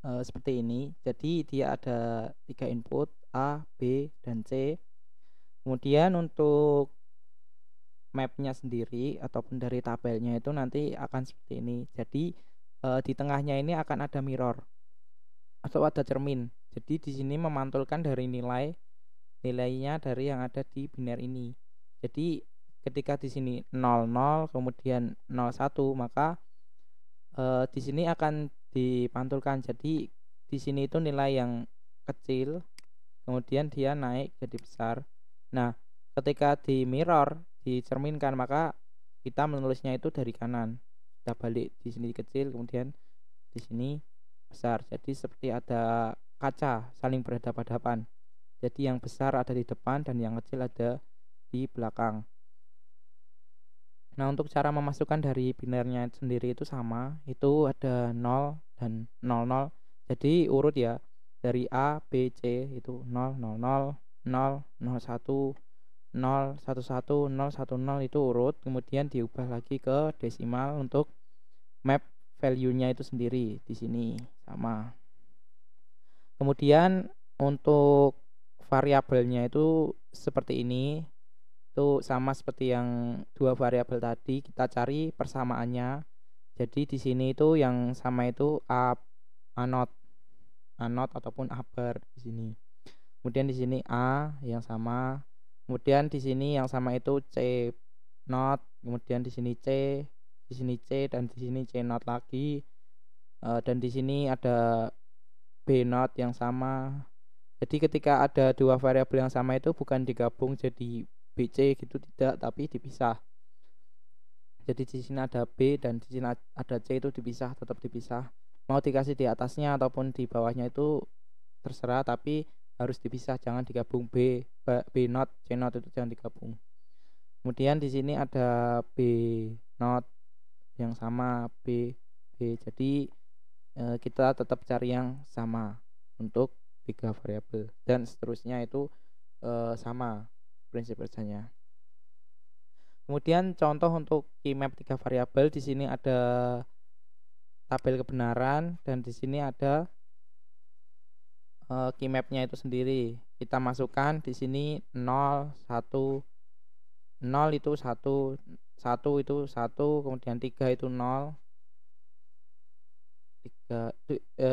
seperti ini. Jadi dia ada 3 input A, B, dan C. Kemudian untuk mapnya sendiri ataupun dari tabelnya itu nanti akan seperti ini. Jadi di tengahnya ini akan ada mirror atau ada cermin. Jadi di sini memantulkan dari nilainya dari yang ada di biner ini. Jadi ketika di sini 00 kemudian 01, maka di sini akan dipantulkan. Jadi di sini itu nilai yang kecil kemudian dia naik jadi besar. Nah, ketika di mirror dicerminkan, maka kita menulisnya itu dari kanan. Kita balik, di sini kecil kemudian di sini besar. Jadi seperti ada kaca saling berhadapan-hadapan. Jadi yang besar ada di depan dan yang kecil ada di belakang. Nah, untuk cara memasukkan dari binernya sendiri itu sama, itu ada 0 dan 00. Jadi urut ya, dari A, B, C itu 0, 0, 0, 0, 01, 0, 11, 0, 10 itu urut. Kemudian diubah lagi ke desimal untuk map value-nya itu sendiri. Di sini sama. Kemudian untuk variabelnya itu seperti ini. Itu sama seperti yang 2 variabel tadi, kita cari persamaannya. Jadi di sini itu yang sama itu A not ataupun A bar di sini. Kemudian di sini A yang sama. Kemudian di sini yang sama itu C not, kemudian di sini C, dan di sini C not lagi. Dan di sini ada B not yang sama. Jadi ketika ada 2 variabel yang sama itu bukan digabung jadi BC gitu, tidak, tapi dipisah. Jadi di sini ada B dan di sini ada C, itu dipisah, tetap dipisah. Mau dikasih di atasnya ataupun di bawahnya itu terserah, tapi harus dipisah, jangan digabung. B not, C not itu jangan digabung. Kemudian di sini ada B not yang sama, B. Jadi kita tetap cari yang sama untuk 3 variabel dan seterusnya itu sama prinsip kerjanya. Kemudian contoh untuk key map 3 variabel, di sini ada tabel kebenaran dan di sini ada key mapnya itu sendiri. kita masukkan di sini 0 1 0 itu 1 1 itu 1, kemudian 3 itu 0 0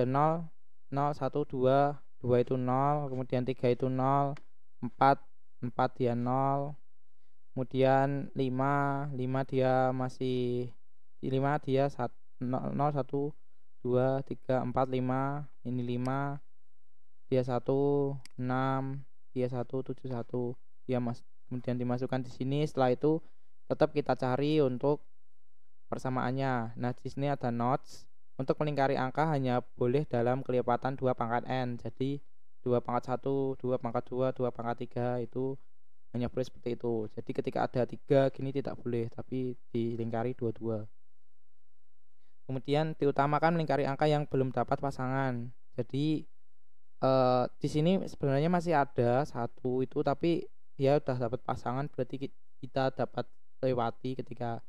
0 1 2 2 itu 0, kemudian 3 itu 0, 4 dia 0, kemudian 5 dia masih di 5 dia 0 1 2 3 4 5, ini 5 dia 1 6 dia 1 7 1 dia kemudian dimasukkan di sini. Setelah itu tetap kita cari untuk persamaannya. Nah, di sini ada notes. Untuk melingkari angka hanya boleh dalam kelipatan 2 pangkat n. Jadi 2 pangkat 1, 2 pangkat 2, 2 pangkat 3 itu hanya boleh seperti itu. Jadi ketika ada 3 gini tidak boleh, tapi dilingkari 22. Kemudian diutamakan melingkari angka yang belum dapat pasangan. Jadi di sini sebenarnya masih ada 1 itu, tapi dia udah dapat pasangan, berarti kita dapat lewati. Ketika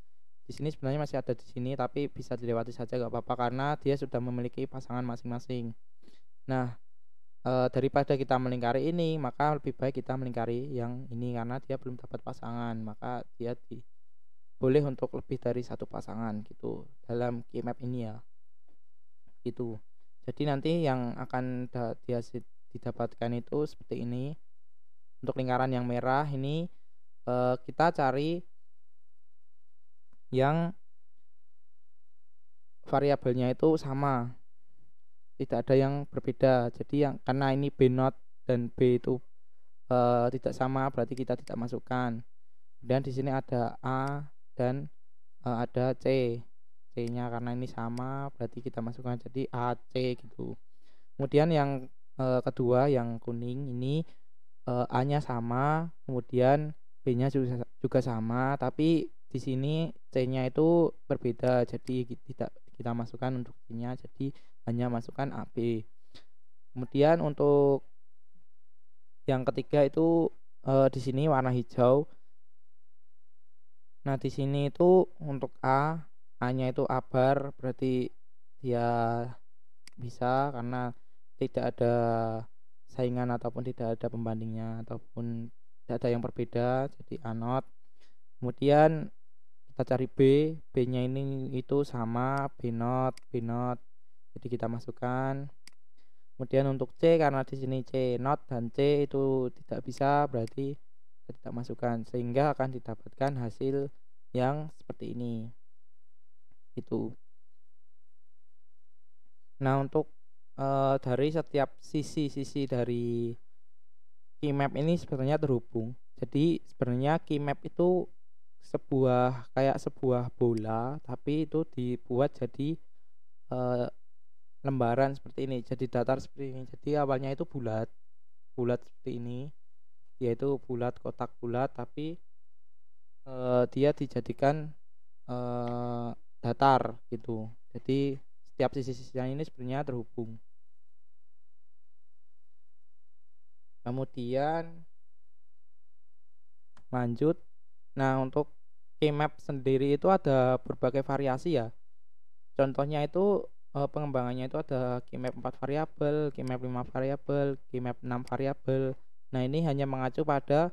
di sini sebenarnya masih ada di sini, tapi bisa dilewati saja gak apa-apa karena dia sudah memiliki pasangan masing-masing. Nah, daripada kita melingkari ini, maka lebih baik kita melingkari yang ini karena dia belum dapat pasangan, maka dia boleh untuk lebih dari 1 pasangan gitu dalam keymap ini ya. Gitu. Jadi nanti yang akan dia didapatkan itu seperti ini. Untuk lingkaran yang merah ini kita cari yang variabelnya itu sama, tidak ada yang berbeda. Jadi yang karena ini B not dan B itu tidak sama, berarti kita tidak masukkan. Dan di sini ada A dan ada C nya karena ini sama, berarti kita masukkan jadi AC gitu. Kemudian yang kedua yang kuning ini A nya sama, kemudian B nya juga sama, tapi di sini C-nya itu berbeda, jadi tidak kita masukkan untuk C-nya, jadi hanya masukkan AB. Kemudian untuk yang ketiga itu di sini warna hijau. Nah, di sini itu untuk A-nya itu abar, berarti dia bisa karena tidak ada saingan ataupun tidak ada pembandingnya ataupun tidak ada yang berbeda, jadi A not. Kemudian kita cari B-nya ini itu sama, B not, jadi kita masukkan. Kemudian untuk C, karena di sini C not dan C itu tidak bisa, berarti kita tidak masukkan, sehingga akan didapatkan hasil yang seperti ini. Itu. Nah, untuk dari setiap sisi dari keymap ini sebenarnya terhubung. Jadi sebenarnya keymap itu kayak sebuah bola, tapi itu dibuat jadi lembaran seperti ini, jadi datar seperti ini. Jadi awalnya itu bulat seperti ini, yaitu kotak bulat, tapi dia dijadikan datar gitu. Jadi setiap sisi-sisinya ini sebenarnya terhubung. Kemudian lanjut. Nah, untuk keymap sendiri itu ada berbagai variasi ya. Contohnya itu pengembangannya itu ada keymap 4 variabel, keymap 5 variabel, keymap 6 variabel. Nah, ini hanya mengacu pada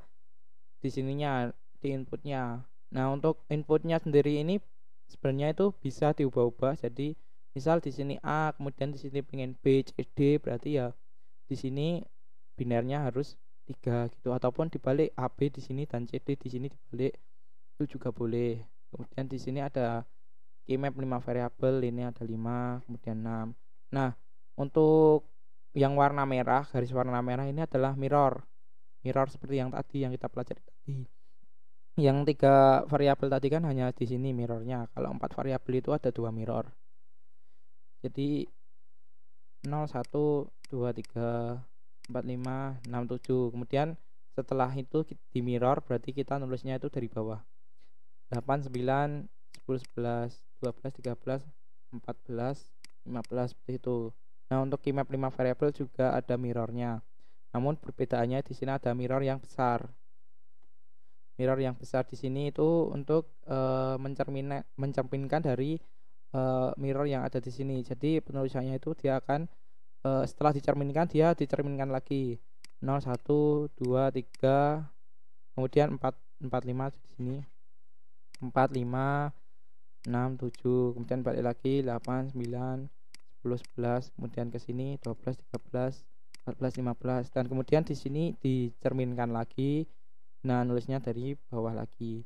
di sininya, di inputnya. Nah, untuk inputnya sendiri ini sebenarnya itu bisa diubah-ubah. Jadi misal di sini A, kemudian di sini pengen B, C, D, berarti ya di sini binernya harus 3 gitu, ataupun dibalik AB di sini dan CD di sini dibalik, itu juga boleh. Kemudian di sini ada keymap 5 variabel, ini ada 5, kemudian 6. Nah, untuk yang warna merah, garis warna merah ini adalah mirror seperti yang tadi yang kita pelajari tadi. Yang 3 variabel tadi kan hanya di sini mirrornya. Kalau 4 variabel itu ada 2 mirror. Jadi 0 1 2 3 4 5 6 7. Kemudian setelah itu di mirror, berarti kita nulisnya itu dari bawah. 8 9 10 11 12 13 14 15 seperti itu. Nah, untuk keymap 5 variabel juga ada mirrornya. Namun perbedaannya di sini ada mirror yang besar. Mirror yang besar di sini itu untuk mencerminkan dari mirror yang ada di sini. Jadi penulisannya itu dia akan setelah dicerminkan, dia dicerminkan lagi. 0 1 2 3, kemudian 4 5 di sini, 4 5 6 7, kemudian balik lagi 8 9 10 11, kemudian ke sini 12 13 14 15, dan kemudian di sini dicerminkan lagi. Nah, nulisnya dari bawah lagi.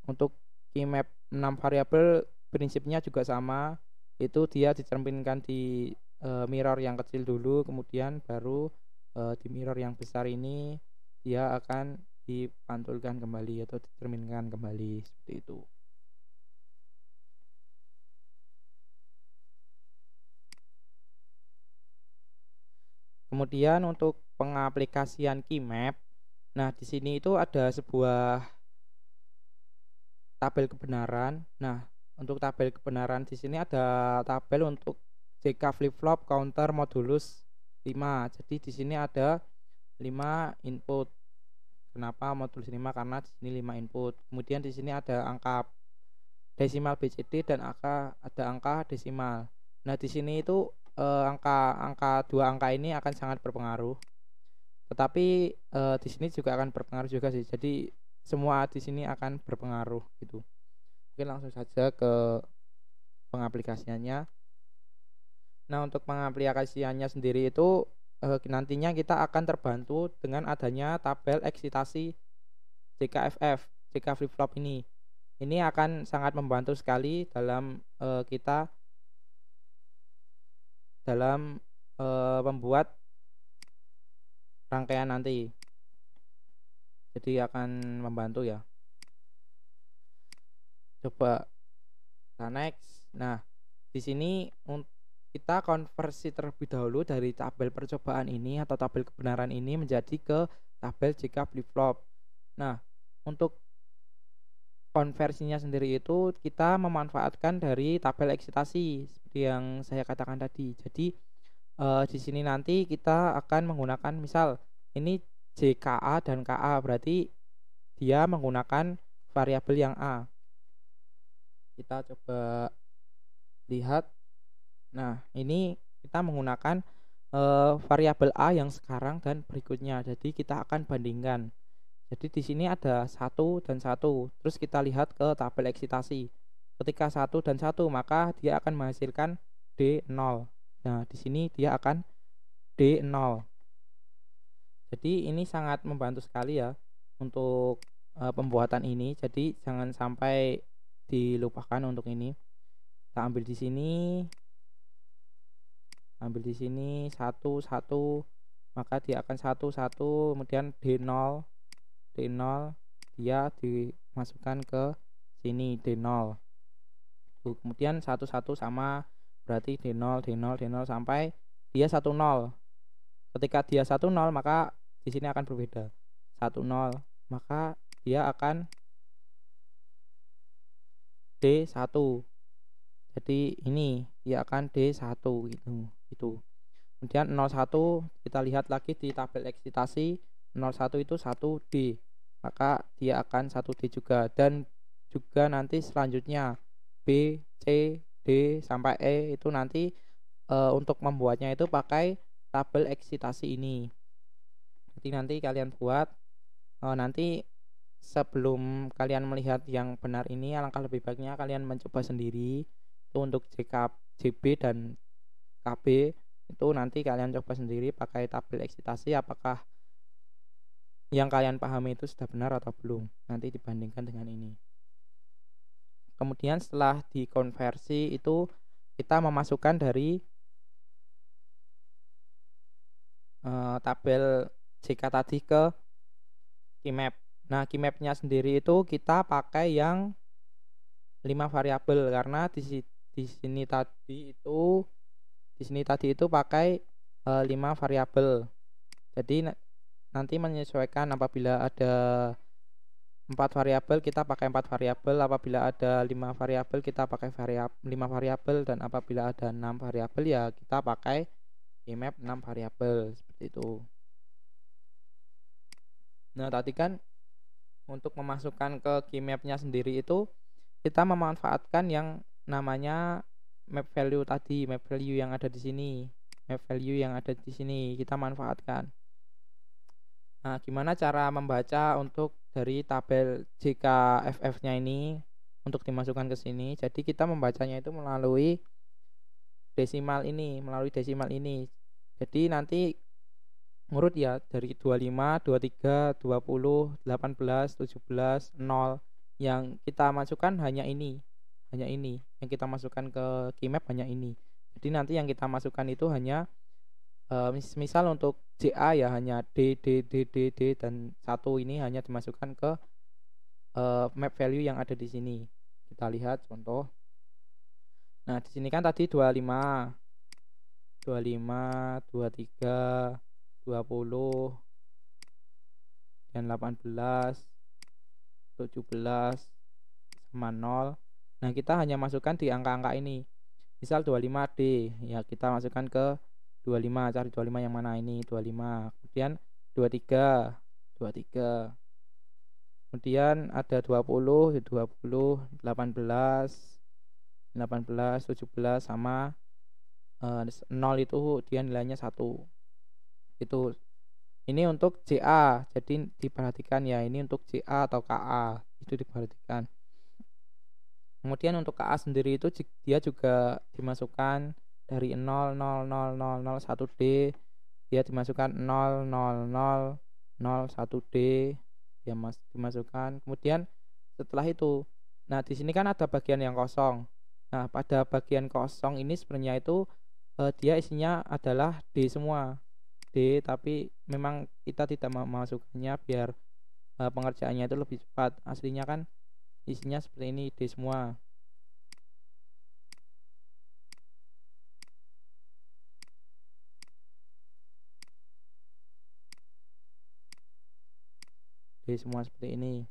Untuk key map 6 variabel prinsipnya juga sama, itu dia dicerminkan di mirror yang kecil dulu, kemudian baru di mirror yang besar ini dia akan dipantulkan kembali atau dicerminkan kembali, seperti itu. Kemudian untuk pengaplikasian key map, nah di sini itu ada sebuah tabel kebenaran. Nah, untuk tabel kebenaran di sini ada tabel untuk JK flip flop counter modulus 5. Jadi di sini ada 5 input. Kenapa modulus 5? Karena di sini 5 input. Kemudian di sini ada angka desimal BCD dan ada angka desimal. Nah, di sini itu dua angka ini akan sangat berpengaruh. Tetapi di sini juga akan berpengaruh juga sih. Jadi semua di sini akan berpengaruh gitu. Oke, langsung saja ke pengaplikasiannya. Nah, untuk pengaplikasiannya sendiri itu nantinya kita akan terbantu dengan adanya tabel eksitasi JKFF, JK flip flop ini. Ini akan sangat membantu sekali dalam kita dalam membuat rangkaian nanti. Jadi akan membantu ya. Coba kita next. Nah, di sini kita konversi terlebih dahulu dari tabel percobaan ini atau tabel kebenaran ini menjadi ke tabel JK flip flop. Nah, untuk konversinya sendiri itu kita memanfaatkan dari tabel eksitasi seperti yang saya katakan tadi. Jadi di sini nanti kita akan menggunakan, misal ini JKA dan KA, berarti dia menggunakan variabel yang A. Kita coba lihat. Nah, ini kita menggunakan variabel A yang sekarang dan berikutnya. Jadi kita akan bandingkan. Jadi di sini ada 1 dan 1. Terus kita lihat ke tabel eksitasi. Ketika 1 dan 1, maka dia akan menghasilkan D0. Nah, di sini dia akan D0. Jadi ini sangat membantu sekali ya untuk pembuatan ini. Jadi jangan sampai dilupakan untuk ini. Kita ambil di sini. Ambil di sini 1 1, maka dia akan 1 1, kemudian D0 dia dimasukkan ke sini D0. Kemudian 1 1 sama, berarti D0 sampai dia 1 0. Ketika dia 1 0, maka di sini akan berbeda. 1 0, maka dia akan D1. Jadi ini dia akan D1 gitu. Kemudian 01 kita lihat lagi di tabel eksitasi, 01 itu 1D. Maka dia akan 1D juga, dan juga nanti selanjutnya B, C, D sampai E itu nanti untuk membuatnya itu pakai tabel eksitasi ini. Jadi nanti kalian buat nanti sebelum kalian melihat yang benar ini, alangkah lebih baiknya kalian mencoba sendiri. Itu untuk JK, JB dan KB itu nanti kalian coba sendiri pakai tabel eksitasi, apakah yang kalian pahami itu sudah benar atau belum, nanti dibandingkan dengan ini. Kemudian setelah dikonversi itu kita memasukkan dari tabel JK tadi ke keymap. Nah, keymapnya sendiri itu kita pakai yang 5 variabel, karena di sini tadi itu pakai 5 variabel. Jadi nanti menyesuaikan, apabila ada 4 variabel kita pakai 4 variabel, apabila ada 5 variabel kita pakai 5 variabel, dan apabila ada 6 variabel ya kita pakai keymap 6 variabel, seperti itu. Nah, tadi kan untuk memasukkan ke keymapnya sendiri itu kita memanfaatkan yang namanya map value tadi, map value yang ada di sini, map value yang ada di sini kita manfaatkan. Nah, gimana cara membaca untuk dari tabel JKFF-nya ini untuk dimasukkan ke sini? Jadi kita membacanya itu melalui desimal ini. Jadi nanti ngurut ya dari 25, 23, 20, 18, 17, 0. Yang kita masukkan hanya ini. Hanya ini. Yang kita masukkan ke Keymap hanya ini. Jadi nanti yang kita masukkan itu hanya misal untuk JA ya hanya D dan 1 ini hanya dimasukkan ke map value yang ada di sini. Kita lihat contoh. Nah, di sini kan tadi 25, 23, 20 dan 18, 17 sama 0. Nah, kita hanya masukkan di angka-angka ini. Misal 25D, ya kita masukkan ke 25, cari 25 yang mana ini, 25. Kemudian 23, 23. Kemudian ada 20, 20, 18, 17 sama 0 itu dia nilainya 1. Itu. Ini untuk JA. Jadi diperhatikan ya, ini untuk JA atau KA. Itu diperhatikan. Kemudian untuk KA sendiri itu dia juga dimasukkan dari 0, 0, 0, 0, 0, 1D. Dia dimasukkan 0, 0, 0, 0, 1D. Dia dimasukkan. Kemudian setelah itu, nah di sini kan ada bagian yang kosong. Nah, pada bagian kosong ini sebenarnya itu dia isinya adalah D semua. D, tapi memang kita tidak memasukkannya biar pengerjaannya itu lebih cepat. Aslinya kan isinya seperti ini, D semua. D semua seperti ini.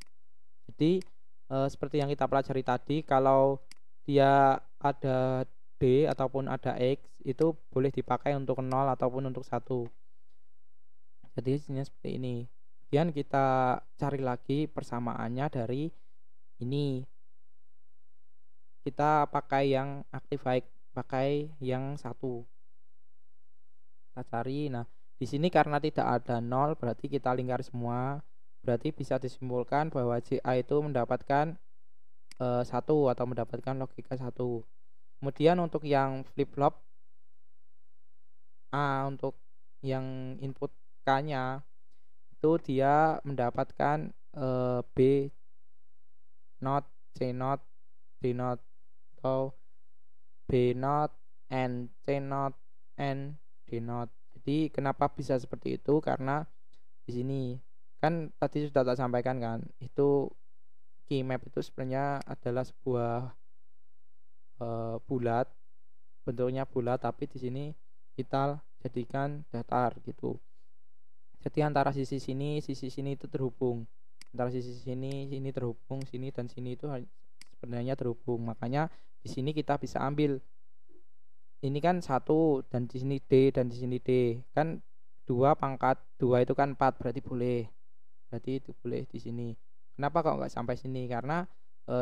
Jadi seperti yang kita pelajari tadi, kalau dia ada D ataupun ada X itu boleh dipakai untuk 0 ataupun untuk 1. Jadi isinya seperti ini. Kemudian kita cari lagi persamaannya dari ini. Kita pakai yang Activate, pakai yang 1. Kita cari. Nah, di sini karena tidak ada 0 berarti kita lingkar semua. Berarti bisa disimpulkan bahwa JA itu mendapatkan 1 atau mendapatkan logika 1. Kemudian untuk yang flip flop A, untuk yang input K-nya itu dia mendapatkan B not, C not, D not, atau B not, and C not, and D not. Jadi kenapa bisa seperti itu? Karena di sini kan tadi sudah tak sampaikan kan, itu Keymap itu sebenarnya adalah sebuah bulat, bentuknya bulat, tapi di sini kita jadikan datar gitu. Jadi antara sisi sini itu terhubung. Antara sisi sini terhubung, sini dan sini itu sebenarnya terhubung. Makanya di sini kita bisa ambil ini kan 1 dan di sini D dan di sini D. Kan 2 pangkat 2 itu kan 4, berarti boleh. Berarti itu boleh di sini. Kenapa kok nggak sampai sini? Karena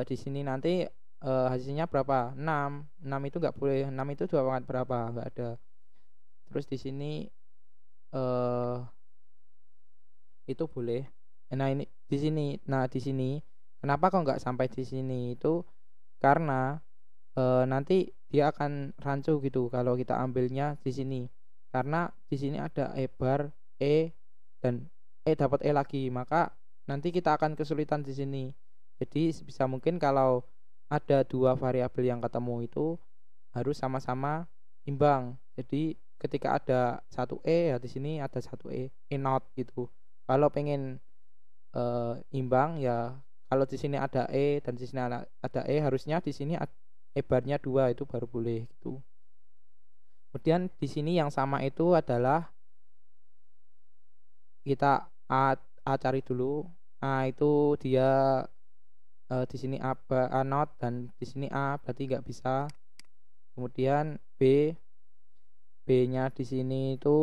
di sini nanti hasilnya berapa? 6. 6 itu nggak boleh. 6 itu 2 pangkat berapa? Nggak ada. Terus di sini itu boleh. Nah, ini di sini. Nah, di sini kenapa kok nggak sampai di sini? Itu karena nanti dia akan rancu gitu kalau kita ambilnya di sini. Karena di sini ada E bar E dan E dapat E lagi, maka nanti kita akan kesulitan di sini. Jadi bisa mungkin kalau ada 2 variabel yang ketemu itu harus sama-sama imbang. Jadi ketika ada 1 E ya di sini ada 1 E not gitu. Kalau pengen imbang ya kalau di sini ada E dan di sini ada E, harusnya di sini E barnya 2 itu baru boleh gitu. Kemudian di sini yang sama itu adalah kita A cari dulu. A itu dia di sini A not dan di sini A, berarti nggak bisa. Kemudian B-nya di sini itu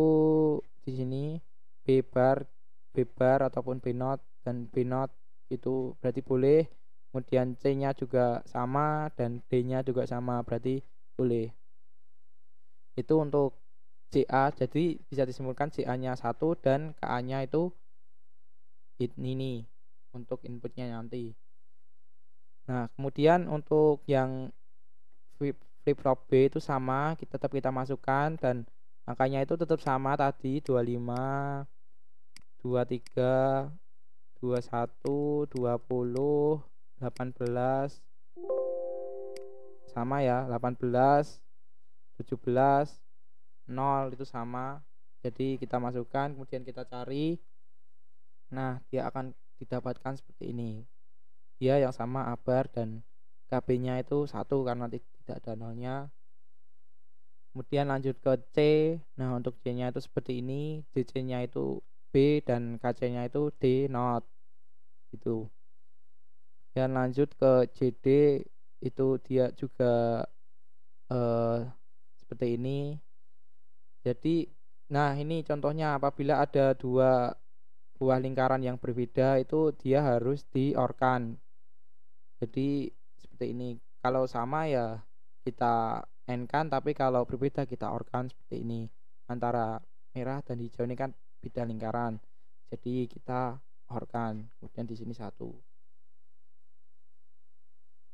di sini B bar ataupun B not, dan B not itu berarti boleh. Kemudian C-nya juga sama dan D-nya juga sama, berarti boleh. Itu untuk CA, jadi bisa disimpulkan CA-nya 1 dan KA-nya itu ini untuk inputnya nanti. Nah, kemudian untuk yang flip flop B itu sama, tetap kita masukkan dan angkanya itu tetap sama tadi 25, 23, 21, 20, 18, sama ya, 18, 17, 0 itu sama. Jadi kita masukkan, kemudian kita cari. Nah, dia akan didapatkan seperti ini. Dia yang sama abar dan KB-nya itu 1 karena tidak ada nolnya. Kemudian lanjut ke C. Nah, untuk C-nya itu seperti ini, DC-nya itu B dan KC-nya itu D not. Gitu. Dan lanjut ke CD, itu dia juga seperti ini. Jadi, nah ini contohnya apabila ada dua buah lingkaran yang berbeda itu dia harus di-OR-kan. Jadi seperti ini. Kalau sama ya kita AND-kan, tapi kalau berbeda kita OR-kan seperti ini. Antara merah dan hijau ini kan beda lingkaran. Jadi kita OR-kan. Kemudian di sini 1.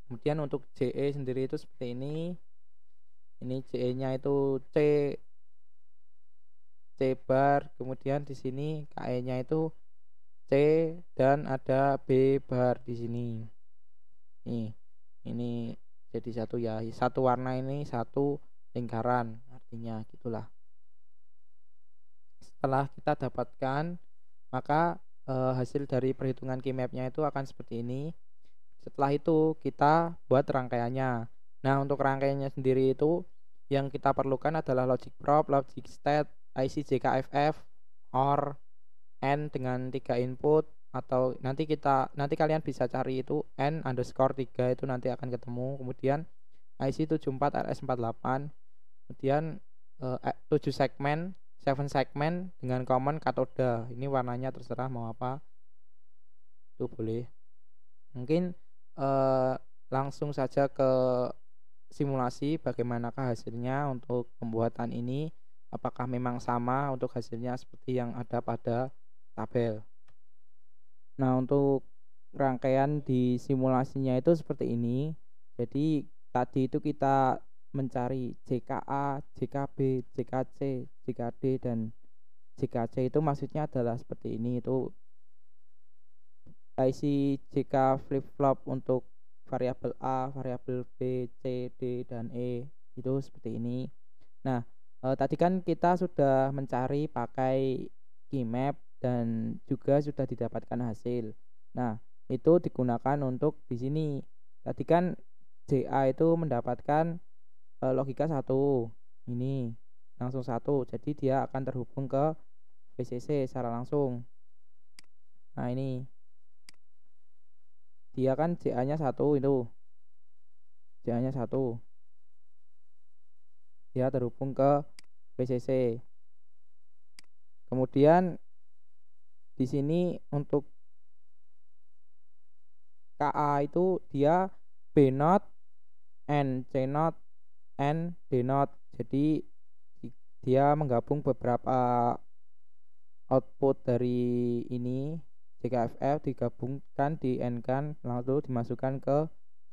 Kemudian untuk JE sendiri itu seperti ini. Ini JE-nya itu C bar, kemudian di sini KE-nya itu C dan ada B bar di sini. Ini jadi satu ya, satu warna ini satu lingkaran, artinya gitulah. Setelah kita dapatkan, maka hasil dari perhitungan keymapnya itu akan seperti ini. Setelah itu kita buat rangkaiannya. Nah, untuk rangkaiannya sendiri itu yang kita perlukan adalah logic prop, logic state, IC JKFF, OR, N dengan 3 input, atau nanti kalian bisa cari itu N underscore 3 itu nanti akan ketemu. Kemudian IC 74 RS48, kemudian 7 segmen, 7 segmen dengan common katoda. Ini warnanya terserah mau apa, itu boleh. Mungkin langsung saja ke simulasi bagaimanakah hasilnya untuk pembuatan ini. Apakah memang sama untuk hasilnya seperti yang ada pada tabel. Nah, untuk rangkaian di simulasinya itu seperti ini. Jadi tadi itu kita mencari JKA, JKB, JKC, JKD dan JKC itu maksudnya adalah seperti ini. Itu IC JK flip flop untuk variabel A, variabel B, C, D dan E itu seperti ini. Nah, tadi kan kita sudah mencari pakai keymap dan juga sudah didapatkan hasil. Nah, itu digunakan untuk di sini. Tadi kan JA itu mendapatkan logika 1. Ini langsung 1. Jadi dia akan terhubung ke VCC secara langsung. Nah, ini dia kan JA-nya 1 itu. JA-nya 1. Dia terhubung ke VCC. Kemudian di sini untuk KA itu dia B not N C not N D not. Jadi dia menggabung beberapa output dari ini JKFF digabungkan di N kan lalu dimasukkan ke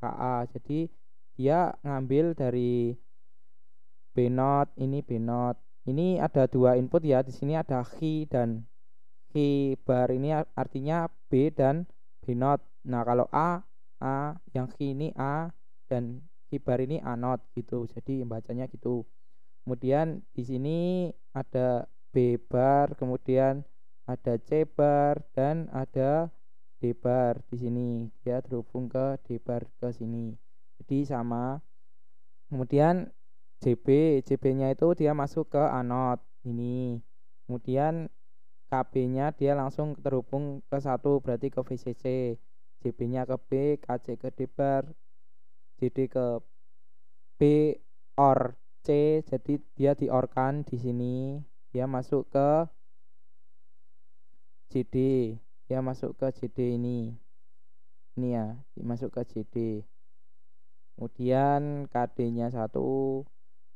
KA. Jadi dia ngambil dari B not, ini B not. Ini ada 2 input ya. Di sini ada key dan key bar, ini artinya B dan B not. Nah, kalau A yang key ini A dan key bar ini A not gitu. Jadi bacanya gitu. Kemudian di sini ada B bar, kemudian ada C bar dan ada D bar di sini. Dia terhubung ke D bar ke sini. Jadi sama. Kemudian JB-nya itu dia masuk ke A not ini. Kemudian KB-nya dia langsung terhubung ke 1, berarti ke VCC. JB-nya ke B, KC ke D bar, JD ke B OR C, jadi dia di-OR-kan di sini. Dia masuk ke JD. Dia masuk ke JD ini. Ini ya, masuk ke JD. Kemudian KD-nya 1,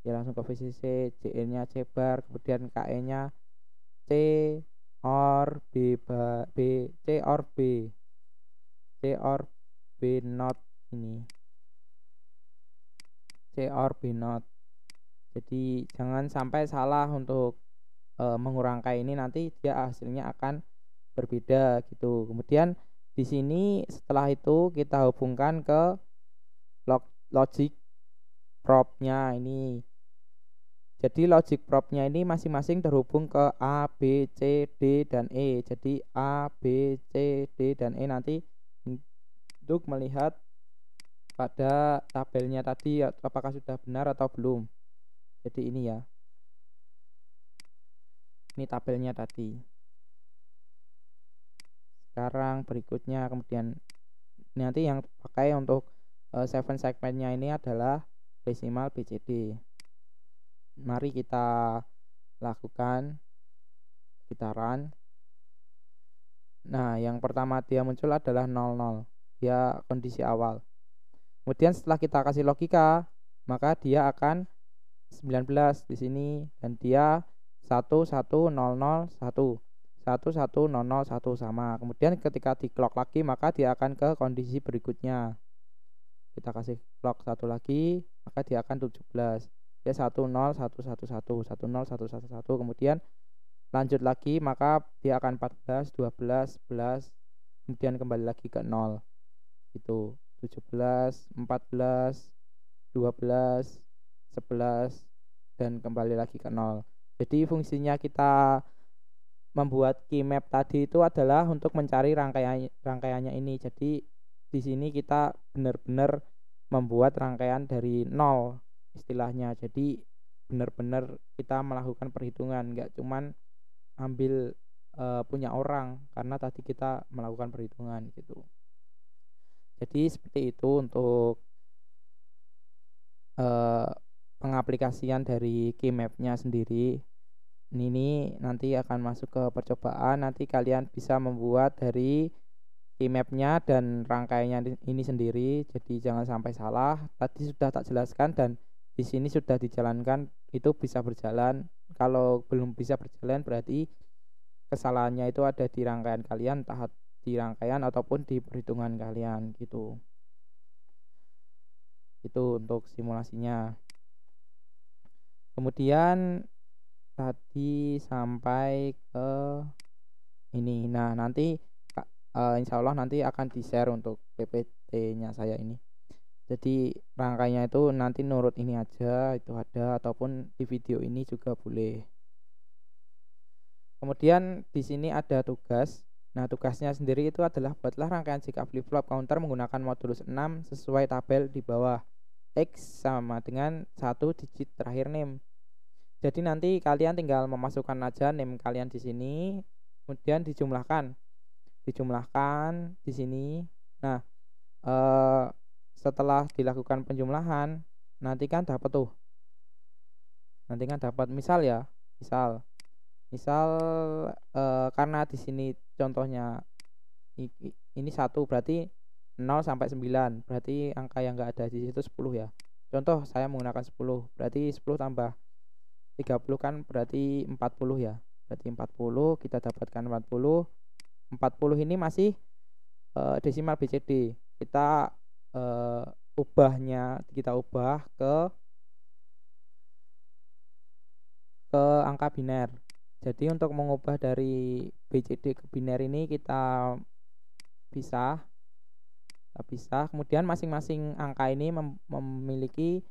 dia langsung ke VCC, JN-nya C bar, kemudian KE-nya C or B, B, C or B, C or B not, ini C or B not. Jadi jangan sampai salah untuk mengurangkai ini, nanti dia hasilnya akan berbeda gitu. Kemudian di sini setelah itu kita hubungkan ke logic prop-nya ini. Jadi logic prop-nya ini masing-masing terhubung ke A, B, C, D, dan E. Jadi A, B, C, D, dan E nanti untuk melihat pada tabelnya tadi apakah sudah benar atau belum. Jadi ini ya, ini tabelnya tadi. Sekarang berikutnya, kemudian nanti yang pakai untuk 7 segmentnya ini adalah desimal BCD. Mari kita lakukan, kita run. Nah, yang pertama dia muncul adalah 00, dia kondisi awal. Kemudian setelah kita kasih logika, maka dia akan 19 di sini, dan dia 11001 11001 sama. Kemudian ketika di clock lagi, maka dia akan ke kondisi berikutnya. Kita kasih clock satu lagi, maka dia akan 17. Dia 10111 10111. Kemudian lanjut lagi, maka dia akan 14, 12, 11, kemudian kembali lagi ke 0. Itu 17, 14, 12, 11, dan kembali lagi ke 0. Jadi fungsinya kita membuat key map tadi itu adalah untuk mencari rangkaiannya ini. Jadi di sini kita benar-benar membuat rangkaian dari 0 istilahnya. Jadi benar-benar kita melakukan perhitungan, nggak cuman ambil punya orang, karena tadi kita melakukan perhitungan gitu. Jadi seperti itu untuk pengaplikasian dari key map-nya sendiri. Ini nanti akan masuk ke percobaan. Nanti kalian bisa membuat dari key map-nya dan rangkaiannya ini sendiri. Jadi jangan sampai salah. Tadi sudah tak jelaskan dan di sini sudah dijalankan, itu bisa berjalan. Kalau belum bisa berjalan berarti kesalahannya itu ada di rangkaian kalian, entah di rangkaian ataupun di perhitungan kalian gitu. Itu untuk simulasinya. Kemudian tadi sampai ke ini. Nah, nanti insya Allah nanti akan di-share untuk PPT-nya saya ini. Jadi rangkaiannya itu nanti nurut ini aja, itu ada, ataupun di video ini juga boleh. Kemudian di sini ada tugas. Nah, tugasnya sendiri itu adalah buatlah rangkaian jika flip-flop counter menggunakan modulus 6 sesuai tabel di bawah. X sama dengan 1 digit terakhir name. Jadi nanti kalian tinggal memasukkan aja name kalian di sini, kemudian dijumlahkan di sini. Nah, setelah dilakukan penjumlahan, nanti kan dapat misal ya, misal karena di sini contohnya ini 1, berarti 0 sampai 9, berarti angka yang enggak ada di situ 10 ya. Contoh saya menggunakan 10, berarti 10 tambah 30 kan berarti 40 ya. Berarti 40, kita dapatkan 40. 40 ini masih desimal BCD. Kita kita ubah ke angka biner. Jadi untuk mengubah dari BCD ke biner ini kita pisah. Kemudian masing-masing angka ini memiliki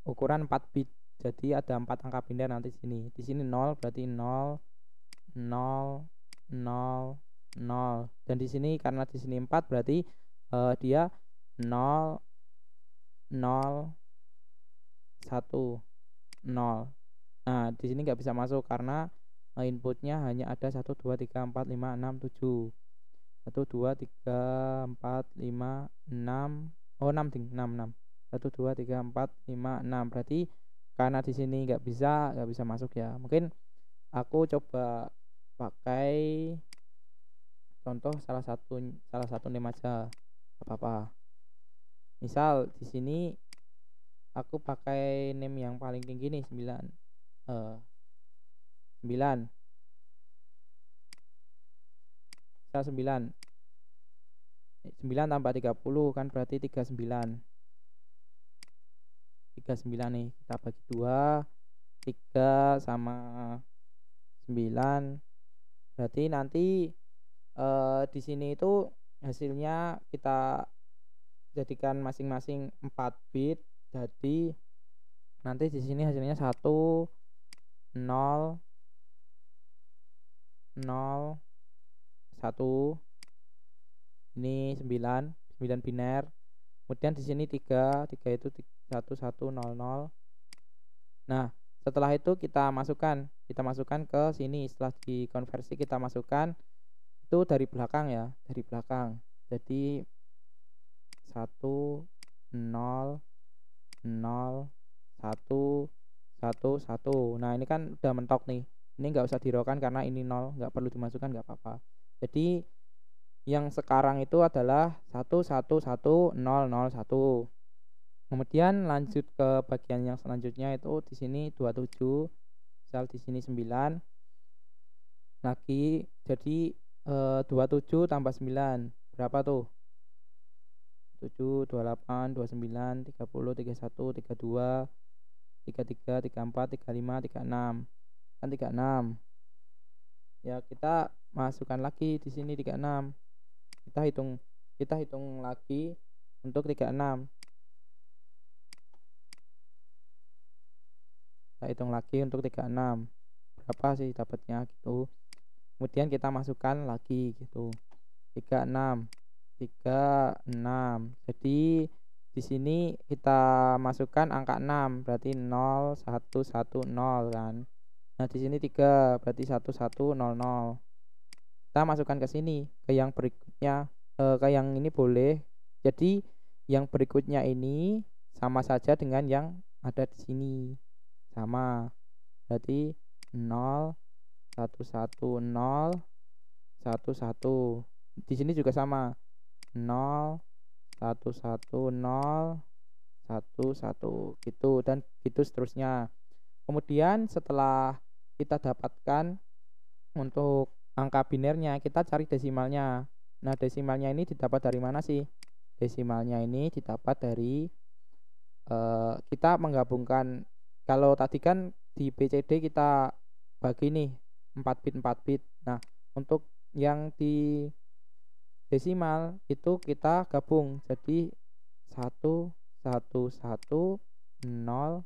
ukuran 4 bit. Jadi ada 4 angka biner nanti sini. Di sini 0 berarti 0 0 0 0. Dan di sini karena di sini 4 berarti dia 0 0 1 0. Nah, di sini nggak bisa masuk karena inputnya hanya ada 1 2 3 4 5 6 7. 1 2 3 4 5 6. Oh, 6 ding, 6 6. 1 2 3 4 5 6. Berarti karena di sini nggak bisa masuk ya. Mungkin aku coba pakai contoh salah satu name aja, apa-apa. Misal di sini aku pakai name yang paling tinggi nih 9. misal 9 tambah 30 kan berarti 39 nih, kita bagi 2, 3 sama 9, berarti nanti di sini itu hasilnya kita jadikan masing-masing 4 bit. Jadi nanti di sini hasilnya 1 0 0 1, ini 9 biner. Kemudian di sini 3 itu 1 1 0 0. Nah, setelah itu kita masukkan ke sini. Setelah dikonversi kita masukkan itu dari belakang ya, dari belakang. Jadi 1 0 0 1 1 1. Nah, ini kan udah mentok nih. Ini nggak usah dirokan karena ini 0, nggak perlu dimasukkan, nggak apa-apa. Jadi yang sekarang itu adalah 1 1 1 0 0 1. Kemudian lanjut ke bagian yang selanjutnya itu di sini 27. Misal di sini 9 lagi. Jadi 27 tambah 9 berapa tuh? 7 28 29 30 31 32 33 34 35 36 kan 36 ya. Kita masukkan lagi di sini 36. Kita hitung lagi untuk 36. Kita hitung lagi untuk 36 berapa sih dapatnya gitu. Kemudian kita masukkan lagi gitu 36. Jadi di sini kita masukkan angka 6 berarti 0 1 1 0 kan. Nah, di sini 3 berarti 1 1 0 0. Kita masukkan ke sini, ke yang berikutnya, ke yang ini boleh. Jadi yang berikutnya ini sama saja dengan yang ada di sini. Sama. Berarti 0 1 1 0 1 1. Di sini juga sama. 0 1 1 0 1 1 gitu dan gitu seterusnya. Kemudian setelah kita dapatkan untuk angka binernya, kita cari desimalnya. Nah, desimalnya ini didapat dari mana sih? Desimalnya ini didapat dari kita menggabungkan. Kalau tadi kan di BCD kita bagi nih 4 bit 4 bit. Nah, untuk yang di desimal itu kita gabung jadi 1 1 1 0 0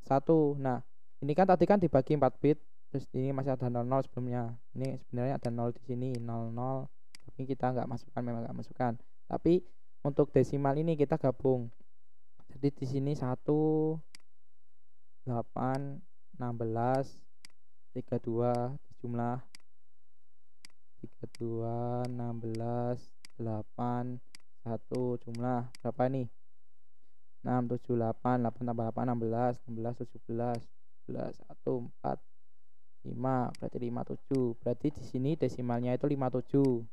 1. Nah, ini kan tadi kan dibagi 4 bit, terus ini masih ada 00 sebelumnya. Ini sebenarnya ada 0 di sini, 00. Tapi kita memang nggak masukkan. Tapi untuk desimal ini kita gabung. Jadi di sini 1 8 16 32 jumlah 32 16 8 1 jumlah berapa nih? 6 7 8 8 tambah 8 16 16 17 11 1 4 5 berarti 57. Berarti di sini desimalnya itu 57.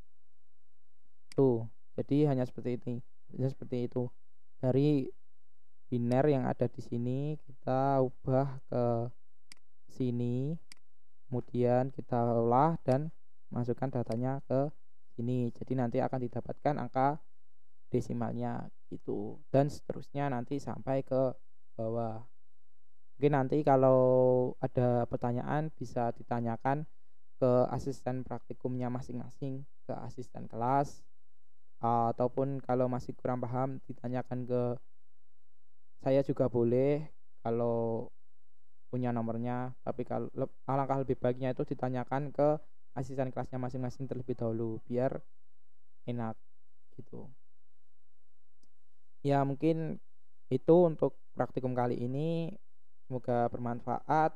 Tuh. Jadi hanya seperti ini. Hanya seperti itu. Dari biner yang ada di sini kita ubah ke sini. Kemudian kita olah dan masukkan datanya ke sini. Jadi nanti akan didapatkan angka desimalnya gitu, dan seterusnya nanti sampai ke bawah. Mungkin nanti kalau ada pertanyaan bisa ditanyakan ke asisten praktikumnya masing-masing, ke asisten kelas, ataupun kalau masih kurang paham ditanyakan ke saya juga boleh kalau punya nomornya. Tapi kalau alangkah lebih baiknya itu ditanyakan ke asisten kelasnya masing-masing terlebih dahulu biar enak gitu. Ya, mungkin itu untuk praktikum kali ini. Semoga bermanfaat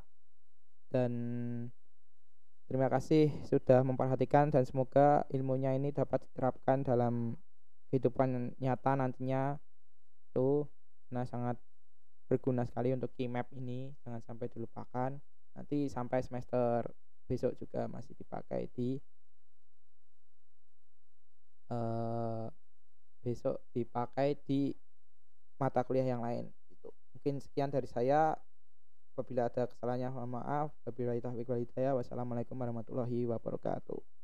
dan terima kasih sudah memperhatikan, dan semoga ilmunya ini dapat diterapkan dalam kehidupan nyata nantinya itu. Nah, sangat berguna sekali untuk KeyMap ini, jangan sampai dilupakan. Nanti sampai semester besok juga masih dipakai di mata kuliah yang lain gitu. Mungkin sekian dari saya. Apabila ada kesalahannya mohon maaf. Wabillahi taufiq wal hidayah. Wassalamualaikum warahmatullahi wabarakatuh.